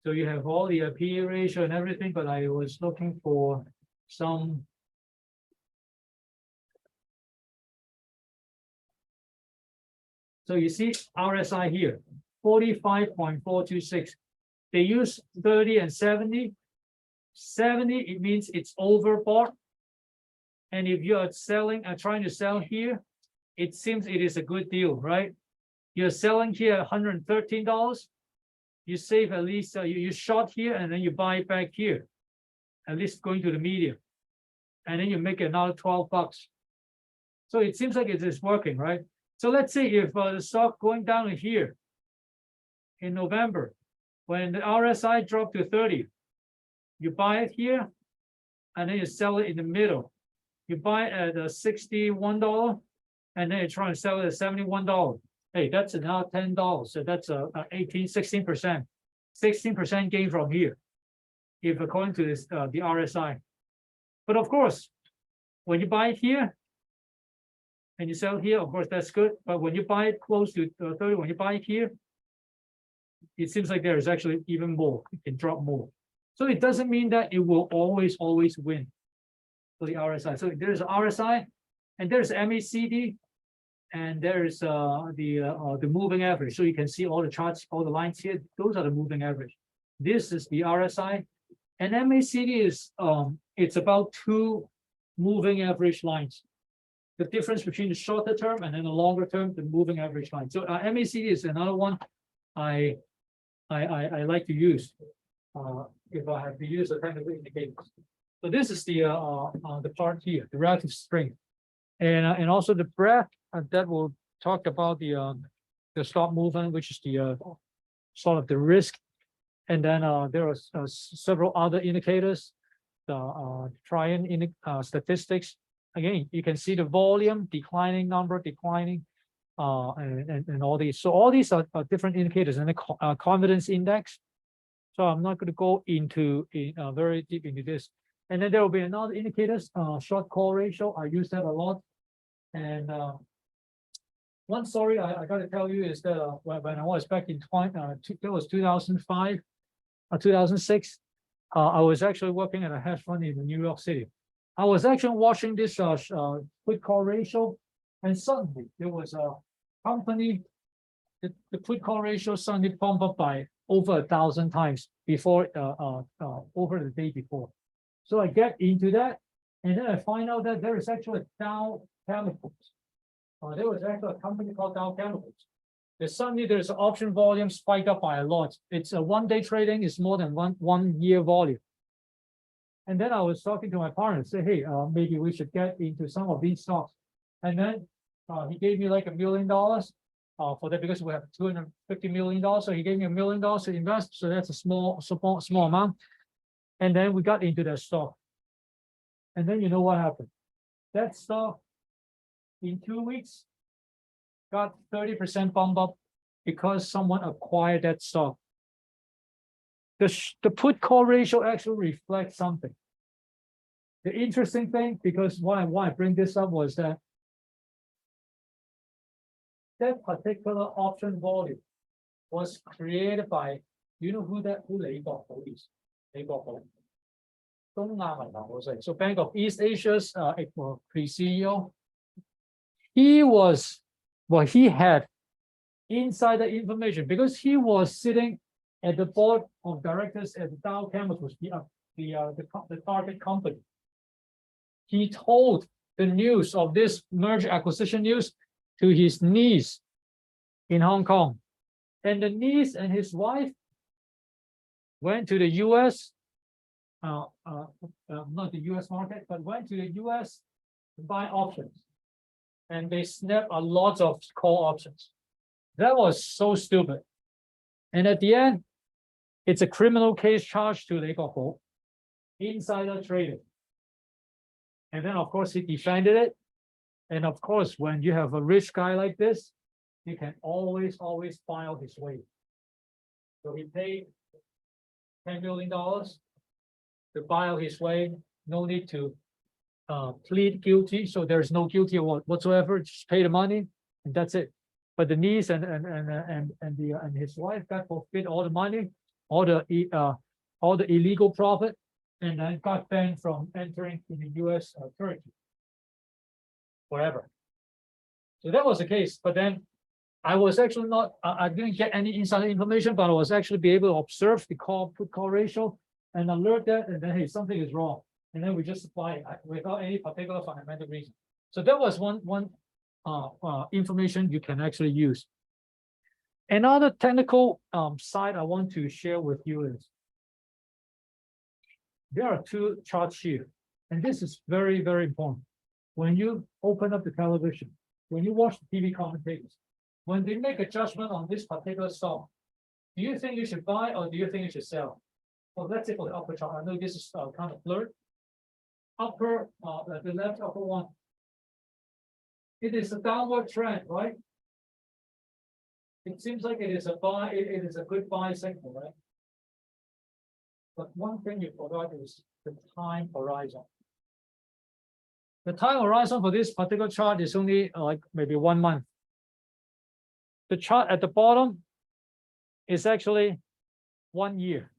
So you have all the PE ratio and everything, but I was looking for some. So you see RSI here, 45.426. They use 30 and 70. 70, it means it's overbought. And if you are selling, trying to sell here, it seems it is a good deal, right? You're selling here $113. You save at least, you short here and then you buy back here, at least going to the medium. And then you make another 12 bucks. So it seems like it is working, right? So let's say if the stock going down to here in November, when the RSI dropped to 30, you buy it here and then you sell it in the middle. You buy it at $61 and then you're trying to sell it at $71. Hey, that's another $10. So that's a 16% gain from here, if according to this the RSI. But of course, when you buy it here and you sell it here, of course that's good. But when you buy it close to 30, when you buy it here, it seems like there is actually even more. It can drop more. So it doesn't mean that it will always win for the RSI. So there's RSI and there's MACD. And there's the moving average. So you can see all the charts, all the lines here. Those are the moving average. This is the RSI, and MACD is it's about two moving average lines. The difference between the shorter term and then the longer term, the moving average line. So MACD is another one I like to use if I have to use the technical indicators. So this is the part here, the relative strength, and also the breadth. That will talk about the stop movement, which is the sort of the risk, and then there are several other indicators, the triune statistics. Again, you can see the volume declining, number declining, and all these. So all these are different indicators, and the confidence index. So I'm not going to go into very deep into this. And then there will be another indicators, short call ratio. I use that a lot, and one story I got to tell you is that when I was back in that was 2005 or 2006, I was actually working at a hedge fund in New York City. I was actually watching this put call ratio, and suddenly there was a company, the put call ratio suddenly bumped up by over 1,000 times before over the day before. So I get into that, and then I find out that there is actually Dow Chemicals. There was actually a company called Dow Chemicals. Suddenly there's an option volume spiked up by a lot. It's a one-day trading is more than one year volume. And then I was talking to my partner, say, hey, maybe we should get into some of these stocks. And then he gave me like $1 million for that, because we have $250 million. So he gave me $1 million to invest. So that's a small amount. And then we got into that stock. And then you know what happened? That stock in 2 weeks got 30% bump up because someone acquired that stock. The put call ratio actually reflects something. The interesting thing, because why I bring this up was that particular option volume was created by, you know who Li Guohou is? Li Guohou. So Bank of East Asia's pre-CEO. He had insider information because he was sitting at the board of directors at the Dow Chemicals, the target company. He told the news of this merger acquisition news to his niece in Hong Kong. And the niece and his wife went to the US, not the US market, but went to the US to buy options. And they snapped a lot of call options. That was so stupid. And at the end, it's a criminal case charged to Li Guohou, insider trading. And then, of course, he defended it. And of course, when you have a rich guy like this, he can always file his way. So he paid $10 million to file his way. No need to plead guilty. So there's no guilty whatsoever. Just pay the money, and that's it. But the niece and his wife got forfeit all the money, all the illegal profit, and then got banned from entering in the U.S. territory forever. So that was the case. But then I was actually not. I didn't get any insider information, but I was actually be able to observe the put call ratio and alert that, and then hey, something is wrong, and then we just apply it without any particular fundamental reason. So that was one information you can actually use. Another technical side I want to share with you is there are two charts here, and this is very, very important. When you open up the television, when you watch the TV commentators, when they make a judgment on this particular stock, do you think you should buy or do you think you should sell? Well, let's say for the upper chart, I know this is kind of blurred. The left upper one, it is a downward trend, right? It seems like it is a buy, it is a good buy signal, right? But one thing you forgot is the time horizon. The time horizon for this particular chart is only like maybe 1 month. The chart at the bottom is actually 1 year.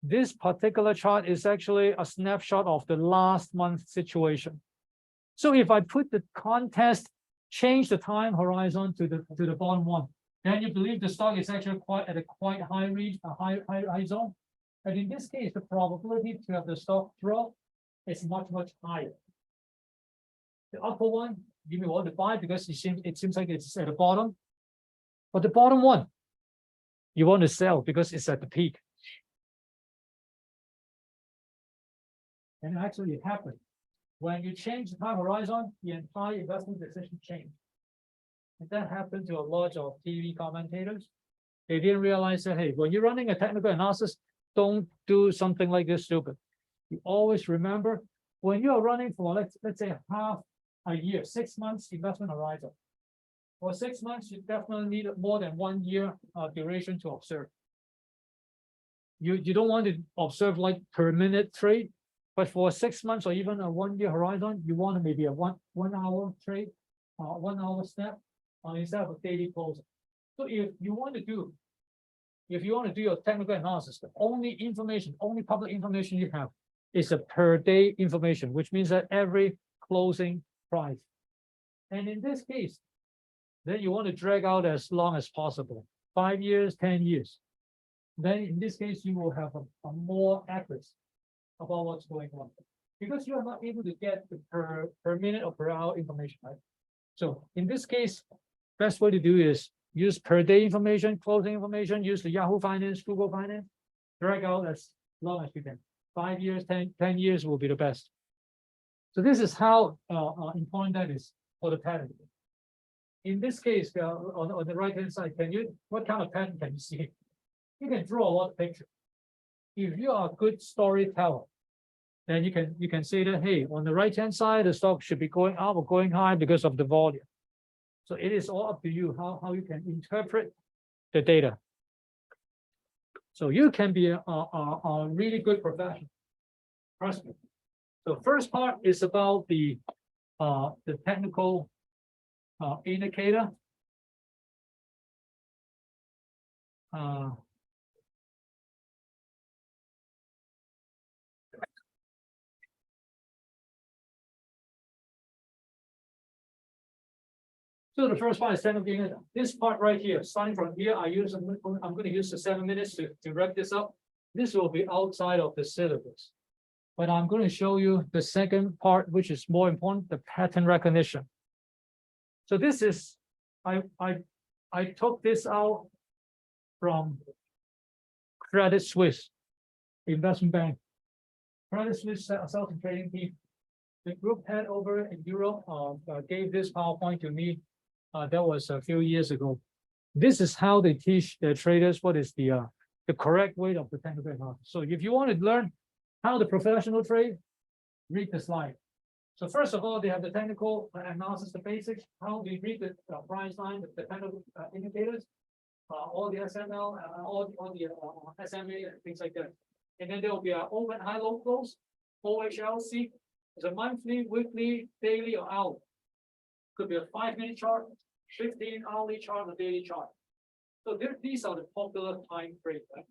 This particular chart is actually a snapshot of the last month's situation. So if I put the contest, change the time horizon to the bottom one, then you believe the stock is actually at a quite high range, a high zone. And in this case, the probability to have the stock drop is much higher. The upper one, you may want to buy because it seems like it's at the bottom. But the bottom one, you want to sell because it's at the peak. And actually it happened. When you change the time horizon, the entire investment decision changed. And that happened to a lot of TV commentators. They didn't realize that, hey, when you're running a technical analysis, don't do something like this stupid. You always remember when you are running for, let's say half a year, 6 months investment horizon. For 6 months, you definitely need more than 1 year duration to observe. You don't want to observe like per minute trade, but for 6 months or even a 1 year horizon, you want maybe a one hour trade, 1 hour step instead of a daily closing. So if you want to do your technical analysis, the only public information you have is a per day information, which means that every closing price. And in this case, then you want to drag out as long as possible, 5 years, 10 years. Then in this case, you will have a more accuracy about what's going on, because you are not able to get the per minute or per hour information, right? So in this case, best way to do is use per day information, closing information, use the Yahoo Finance, Google Finance, drag out as long as you can. 5 years, 10 years will be the best. So this is how important that is for the pattern. In this case, on the right-hand side, what kind of pattern can you see? You can draw a lot of pictures. If you are a good storyteller, then you can say that, hey, on the right-hand side, the stock should be going up or going high because of the volume. So it is all up to you how you can interpret the data. So you can be a really good professional. Trust me. So first part is about the technical indicator. So the first part is technical indicator. This part right here, starting from here, I'm going to use the 7 minutes to wrap this up. This will be outside of the syllabus. But I'm going to show you the second part, which is more important, the pattern recognition. So this is, I took this out from Credit Suisse investment bank. Credit Suisse sales and trading team. The group head over in Europe gave this PowerPoint to me. That was a few years ago. This is how they teach their traders what is the correct way of the technical analysis. So if you want to learn how the professional trade, read the slide. So first of all, they have the technical analysis, the basics, how we read the price line, the technical indicators, all the SML, all the SMA, and things like that. And then there will be an open high low close, OHLC. It's a monthly, weekly, daily, or hour. Could be a 5-minute chart, 15-hourly chart, or daily chart. So these are the popular time frame. Right?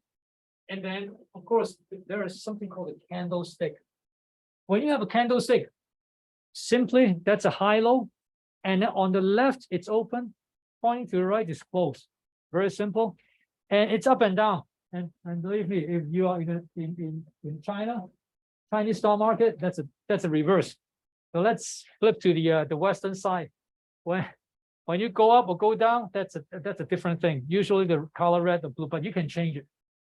And then, of course, there is something called a candlestick. When you have a candlestick, simply that's a high-low, and then on the left it's open, pointing to the right is closed. Very simple, and it's up and down. And believe me, if you are in China, Chinese stock market, that's a reverse. So let's flip to the Western side. When you go up or go down, that's a different thing. Usually the color red or blue, but you can change it.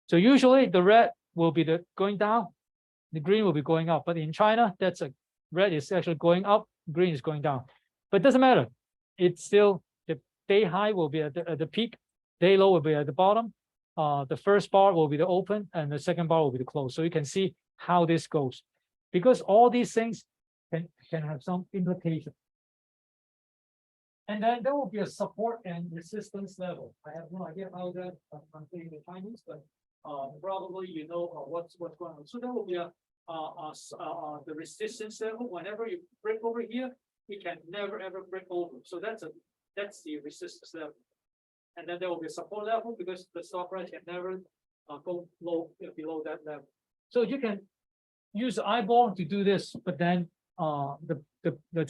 So usually the red will be going down, the green will be going up. But in China, red is actually going up, green is going down. But it doesn't matter. It's still the day high will be at the peak, day low will be at the bottom. The first bar will be the open, and the second bar will be the close. So you can see how this goes, because all these things can have some implication. And then there will be a support and resistance level. I have no idea how that I'm saying the Chinese, but probably you know what's going on. So there will be the resistance level. Whenever you break over here, it can never ever break over. So that's the resistance level. And then there will be a support level, because the stock price can never go below that level. So you can use the eyeball to do this, but then the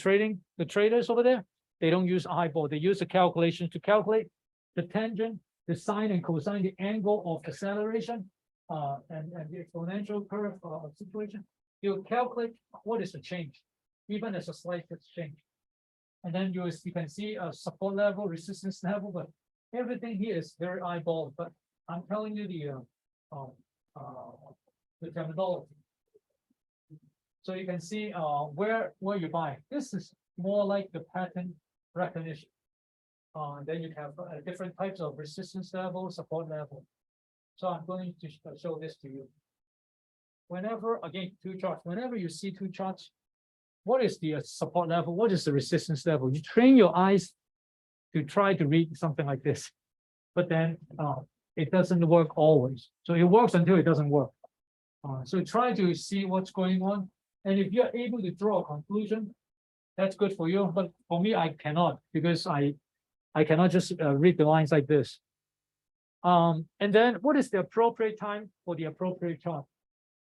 traders over there, they don't use eyeball. They use the calculation to calculate the tangent, the sine and cosine, the angle of acceleration, and the exponential curve situation. You calculate what is the change, even as a slight change. And then you can see a support level, resistance level, but everything here is very eyeball. But I'm telling you the terminology. So you can see where you buy. This is more like the pattern recognition. Then you have different types of resistance level, support level. So I'm going to show this to you. Whenever, again, two charts, whenever you see two charts, what is the support level? What is the resistance level? You train your eyes to try to read something like this, but then it doesn't work always. So it works until it doesn't work. So try to see what's going on. And if you're able to draw a conclusion, that's good for you. But for me, I cannot, because I cannot just read the lines like this. And then what is the appropriate time for the appropriate chart?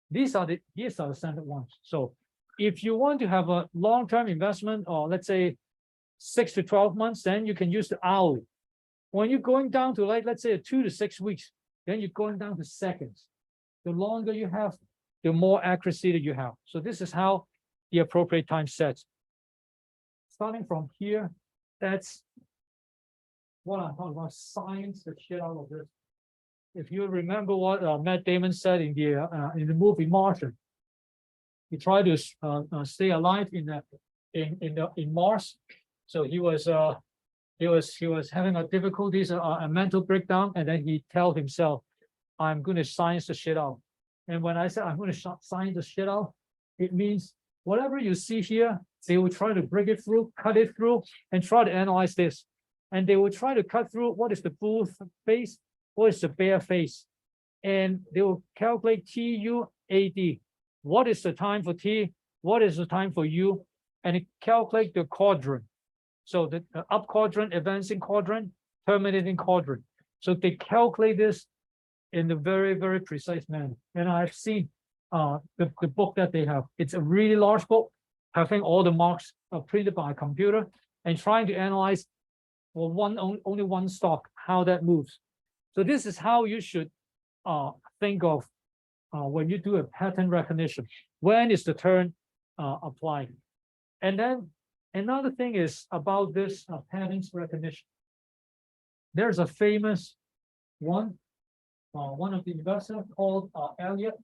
These are the standard ones. So if you want to have a long-term investment, or let's say 6 to 12 months, then you can use the hourly. When you're going down to let's say 2 to 6 weeks, then you're going down to seconds. The longer you have, the more accuracy that you have. So this is how the appropriate time sets. Starting from here, that's what I'm talking about. Science the shit out of this. If you remember what Matt Damon said in the movie Martian, he tried to stay alive in Mars. So he was having a difficulties, a mental breakdown, and then he told himself, "I'm going to science the shit out." And when I said I'm going to science the shit out, it means whatever you see here, they will try to break it through, cut it through, and try to analyze this. And they will try to cut through what is the bull face, what is the bear face, and they will calculate TUAD. What is the time for T? what is the time for you, and it calculates the quadrant. So the up quadrant, advancing quadrant, terminating quadrant. So they calculate this in a very, very precise manner. And I've seen the book that they have. It's a really large book, having all the marks printed by a computer and trying to analyze for only one stock, how that moves. So this is how you should think of when you do a pattern recognition. When is the turn applied? And then another thing is about this patterns recognition. There's a famous one of the investors called Elliott,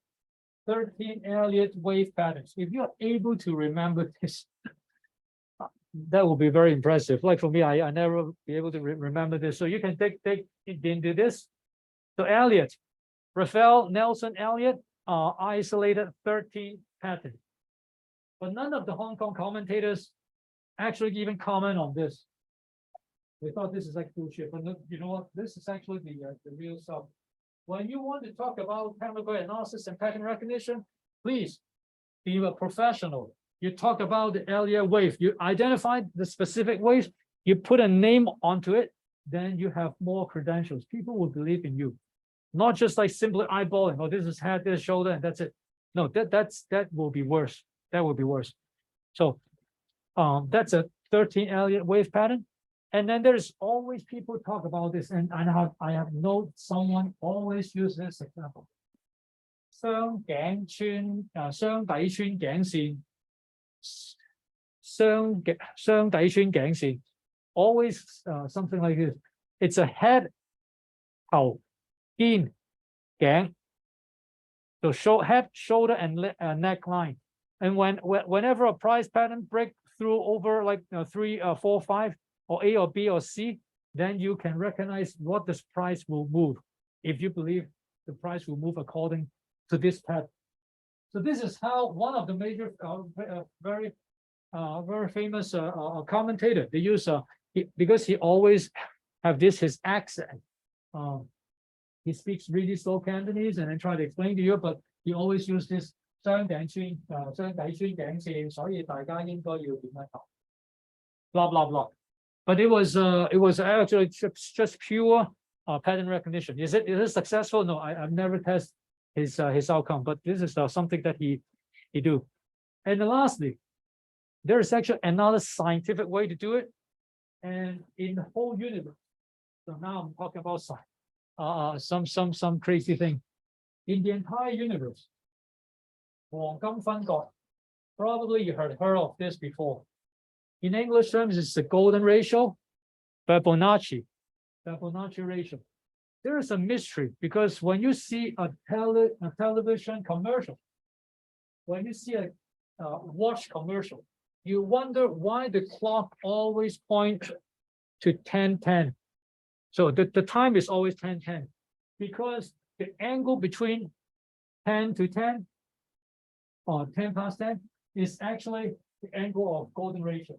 13 Elliott wave patterns. If you're able to remember this, that will be very impressive. Like for me, I never be able to remember this. So you can take into this. So Elliott, Raphael Nelson Elliott, isolated 13 patterns. But none of the Hong Kong commentators actually even comment on this. They thought this is like bullshit, but you know what? This is actually the real stuff. When you want to talk about chemical analysis and pattern recognition, please be a professional. You talk about the Elliott wave. You identify the specific waves. You put a name onto it. Then you have more credentials. People will believe in you, not just like simply eyeballing. Oh, this is head, this is shoulder, and that's it. No, that will be worse. That will be worse. So, that's a 13 Elliott wave pattern. And then there's always people talk about this, and I have known someone always use this example. 雙頸穿雙底穿頸線，雙底穿頸線 always something like this. It's a head, 頭、肩、頸. So head, shoulder, and neckline. And whenever a price pattern break through over like 3, 4, 5, or A or B or C, then you can recognize what this price will move if you believe the price will move according to this pattern. So this is how one of the major, very famous commentator, they use because he always have his accent. He speaks really slow Cantonese and then try to explain to you, but he always use this 雙頂穿雙底穿頸線，所以大家應該要點樣投 blah blah blah. But it was actually just pure pattern recognition. Is it successful? No, I've never tested his outcome, but this is something that he do. And then lastly, there is actually another scientific way to do it, and in the whole universe. So now I'm talking about some crazy thing in the entire universe. 黃金分割, probably you heard of this before. In English terms, it's the golden ratio, Fibonacci ratio. There is a mystery because when you see a television commercial, when you see a watch commercial, you wonder why the clock always points to 10:10. So the time is always 10:10 because the angle between 10 to 10 or 10 past 10 is actually the angle of golden ratio.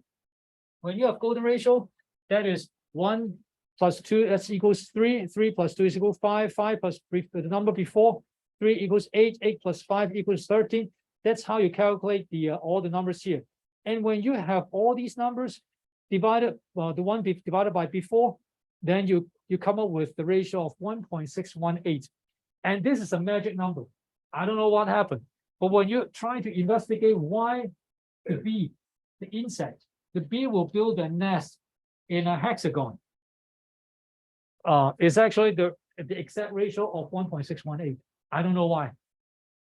When you have golden ratio, that is 1 plus 2, that's equals 3, 3 plus 2 is equal to 5, 5 plus the number before, 3 equals 8, 8 plus 5 equals 13. That's how you calculate all the numbers here. And when you have all these numbers divided, the one divided by before, then you come up with the ratio of 1.618. And this is a magic number. I don't know what happened, but when you're trying to investigate why the bee, the insect, the bee will build a nest in a hexagon, is actually the exact ratio of 1.618. I don't know why.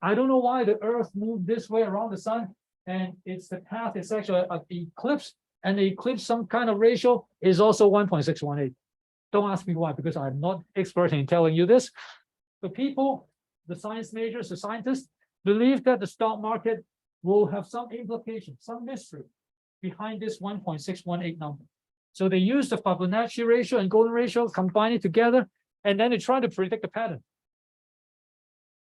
I don't know why the Earth moved this way around the sun, and it's the path is actually an eclipse, and the eclipse some kind of ratio is also 1.618. Don't ask me why, because I'm not expert in telling you this. The people, the science majors, the scientists, believe that the stock market will have some implication, some mystery behind this 1.618 number. So they use the Fibonacci ratio and golden ratio, combine it together, and then they try to predict the pattern.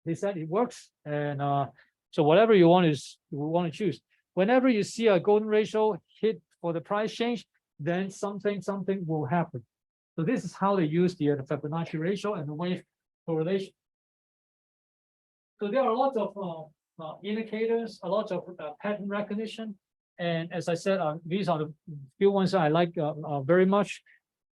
They said it works, and so whatever you want to choose. Whenever you see a golden ratio hit for the price change, then something will happen. So this is how they use the Fibonacci ratio and the wave correlation. So there are lots of indicators, a lot of pattern recognition. And as I said, these are the few ones that I like very much.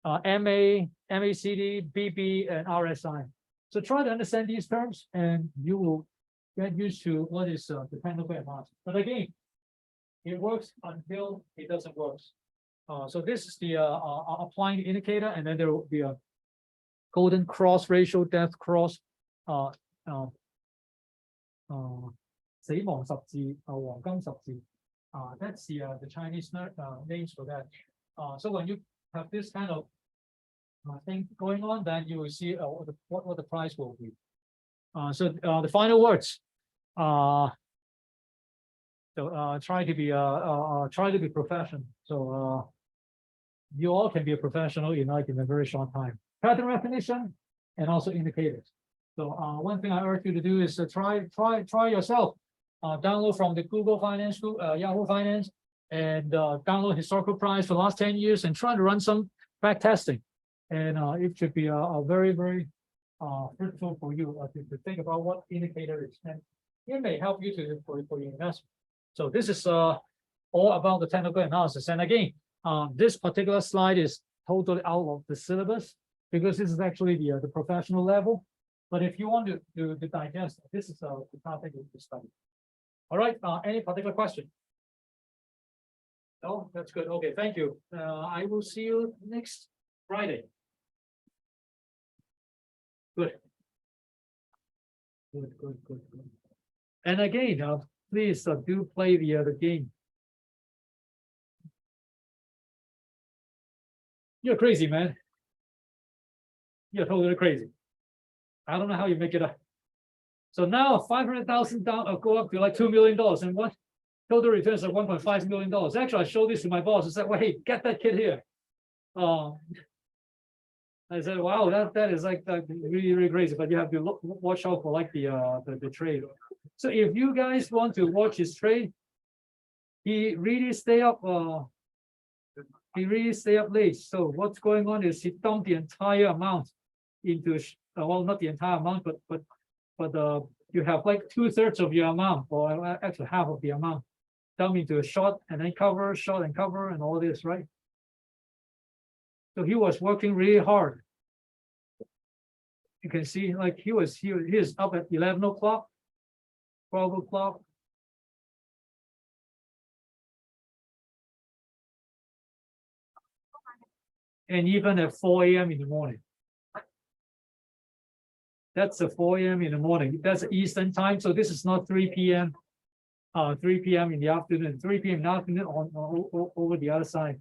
MA, MACD, BB, and RSI. So try to understand these terms and you will get used to what is the technical analysis. But again, it works until it doesn't work. So this is the applying the indicator, and then there will be a golden cross ratio, death cross, 死亡十字, 黃金十字. That's the Chinese names for that. So when you have this kind of thing going on, then you will see what the price will be. So the final words. Try to be professional. So you all can be a professional in a very short time. Pattern recognition and also indicators. So one thing I urge you to do is try yourself. Download from the Google Finance, Yahoo Finance, and download historical price for the last 10 years and try to run some back testing. And it should be a very, very fruitful for you to think about what indicator is. And it may help you for your investment. So this is all about the technical analysis. And again, this particular slide is totally out of the syllabus because this is actually the professional level. But if you want to digest, this is the topic of the study. All right, any particular question? No, that's good. Okay, thank you. I will see you next Friday. Good. Good. And again, please do play the game. You're crazy, man. You're totally crazy. I don't know how you make it up. So now 500,000 down, go up to like $2 million, and what total returns are $1.5 million. Actually, I showed this to my boss. I said, "Well, hey, get that kid here." I said, "Wow, that is like really, really crazy." But you have to watch out for like the trade. So if you guys want to watch his trade, he really stay up. He really stay up late. So what's going on is he dumped the entire amount into well, not the entire amount, but you have like 2/3 of your amount, or actually half of the amount, dump into a short and then cover, short and cover, and all this, right? So he was working really hard. You can see, like he is up at 11 o'clock, 12 o'clock. And even at 4 a.m. in the morning. That's a 4 a.m. in the morning. That's Eastern time. So this is not 3 p.m. 3 p.m. in the afternoon, 3 p.m. in the afternoon over the other side.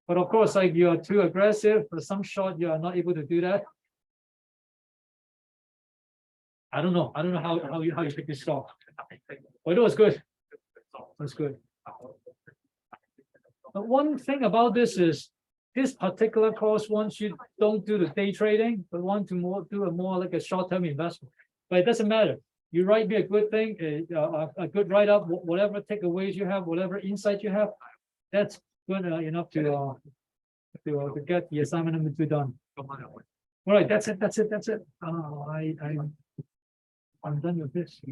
But of course, like you are too aggressive for some shot, you are not able to do that. I don't know how you pick this stock. But it was good. It was good. But one thing about this is this particular course wants you don't do the day trading, but want to do more like a short-term investment. But it doesn't matter. You write me a good thing, a good write-up, whatever takeaways you have, whatever insight you have, that's good enough to get the assignment number 2 done. All right, that's it. I'm done with this.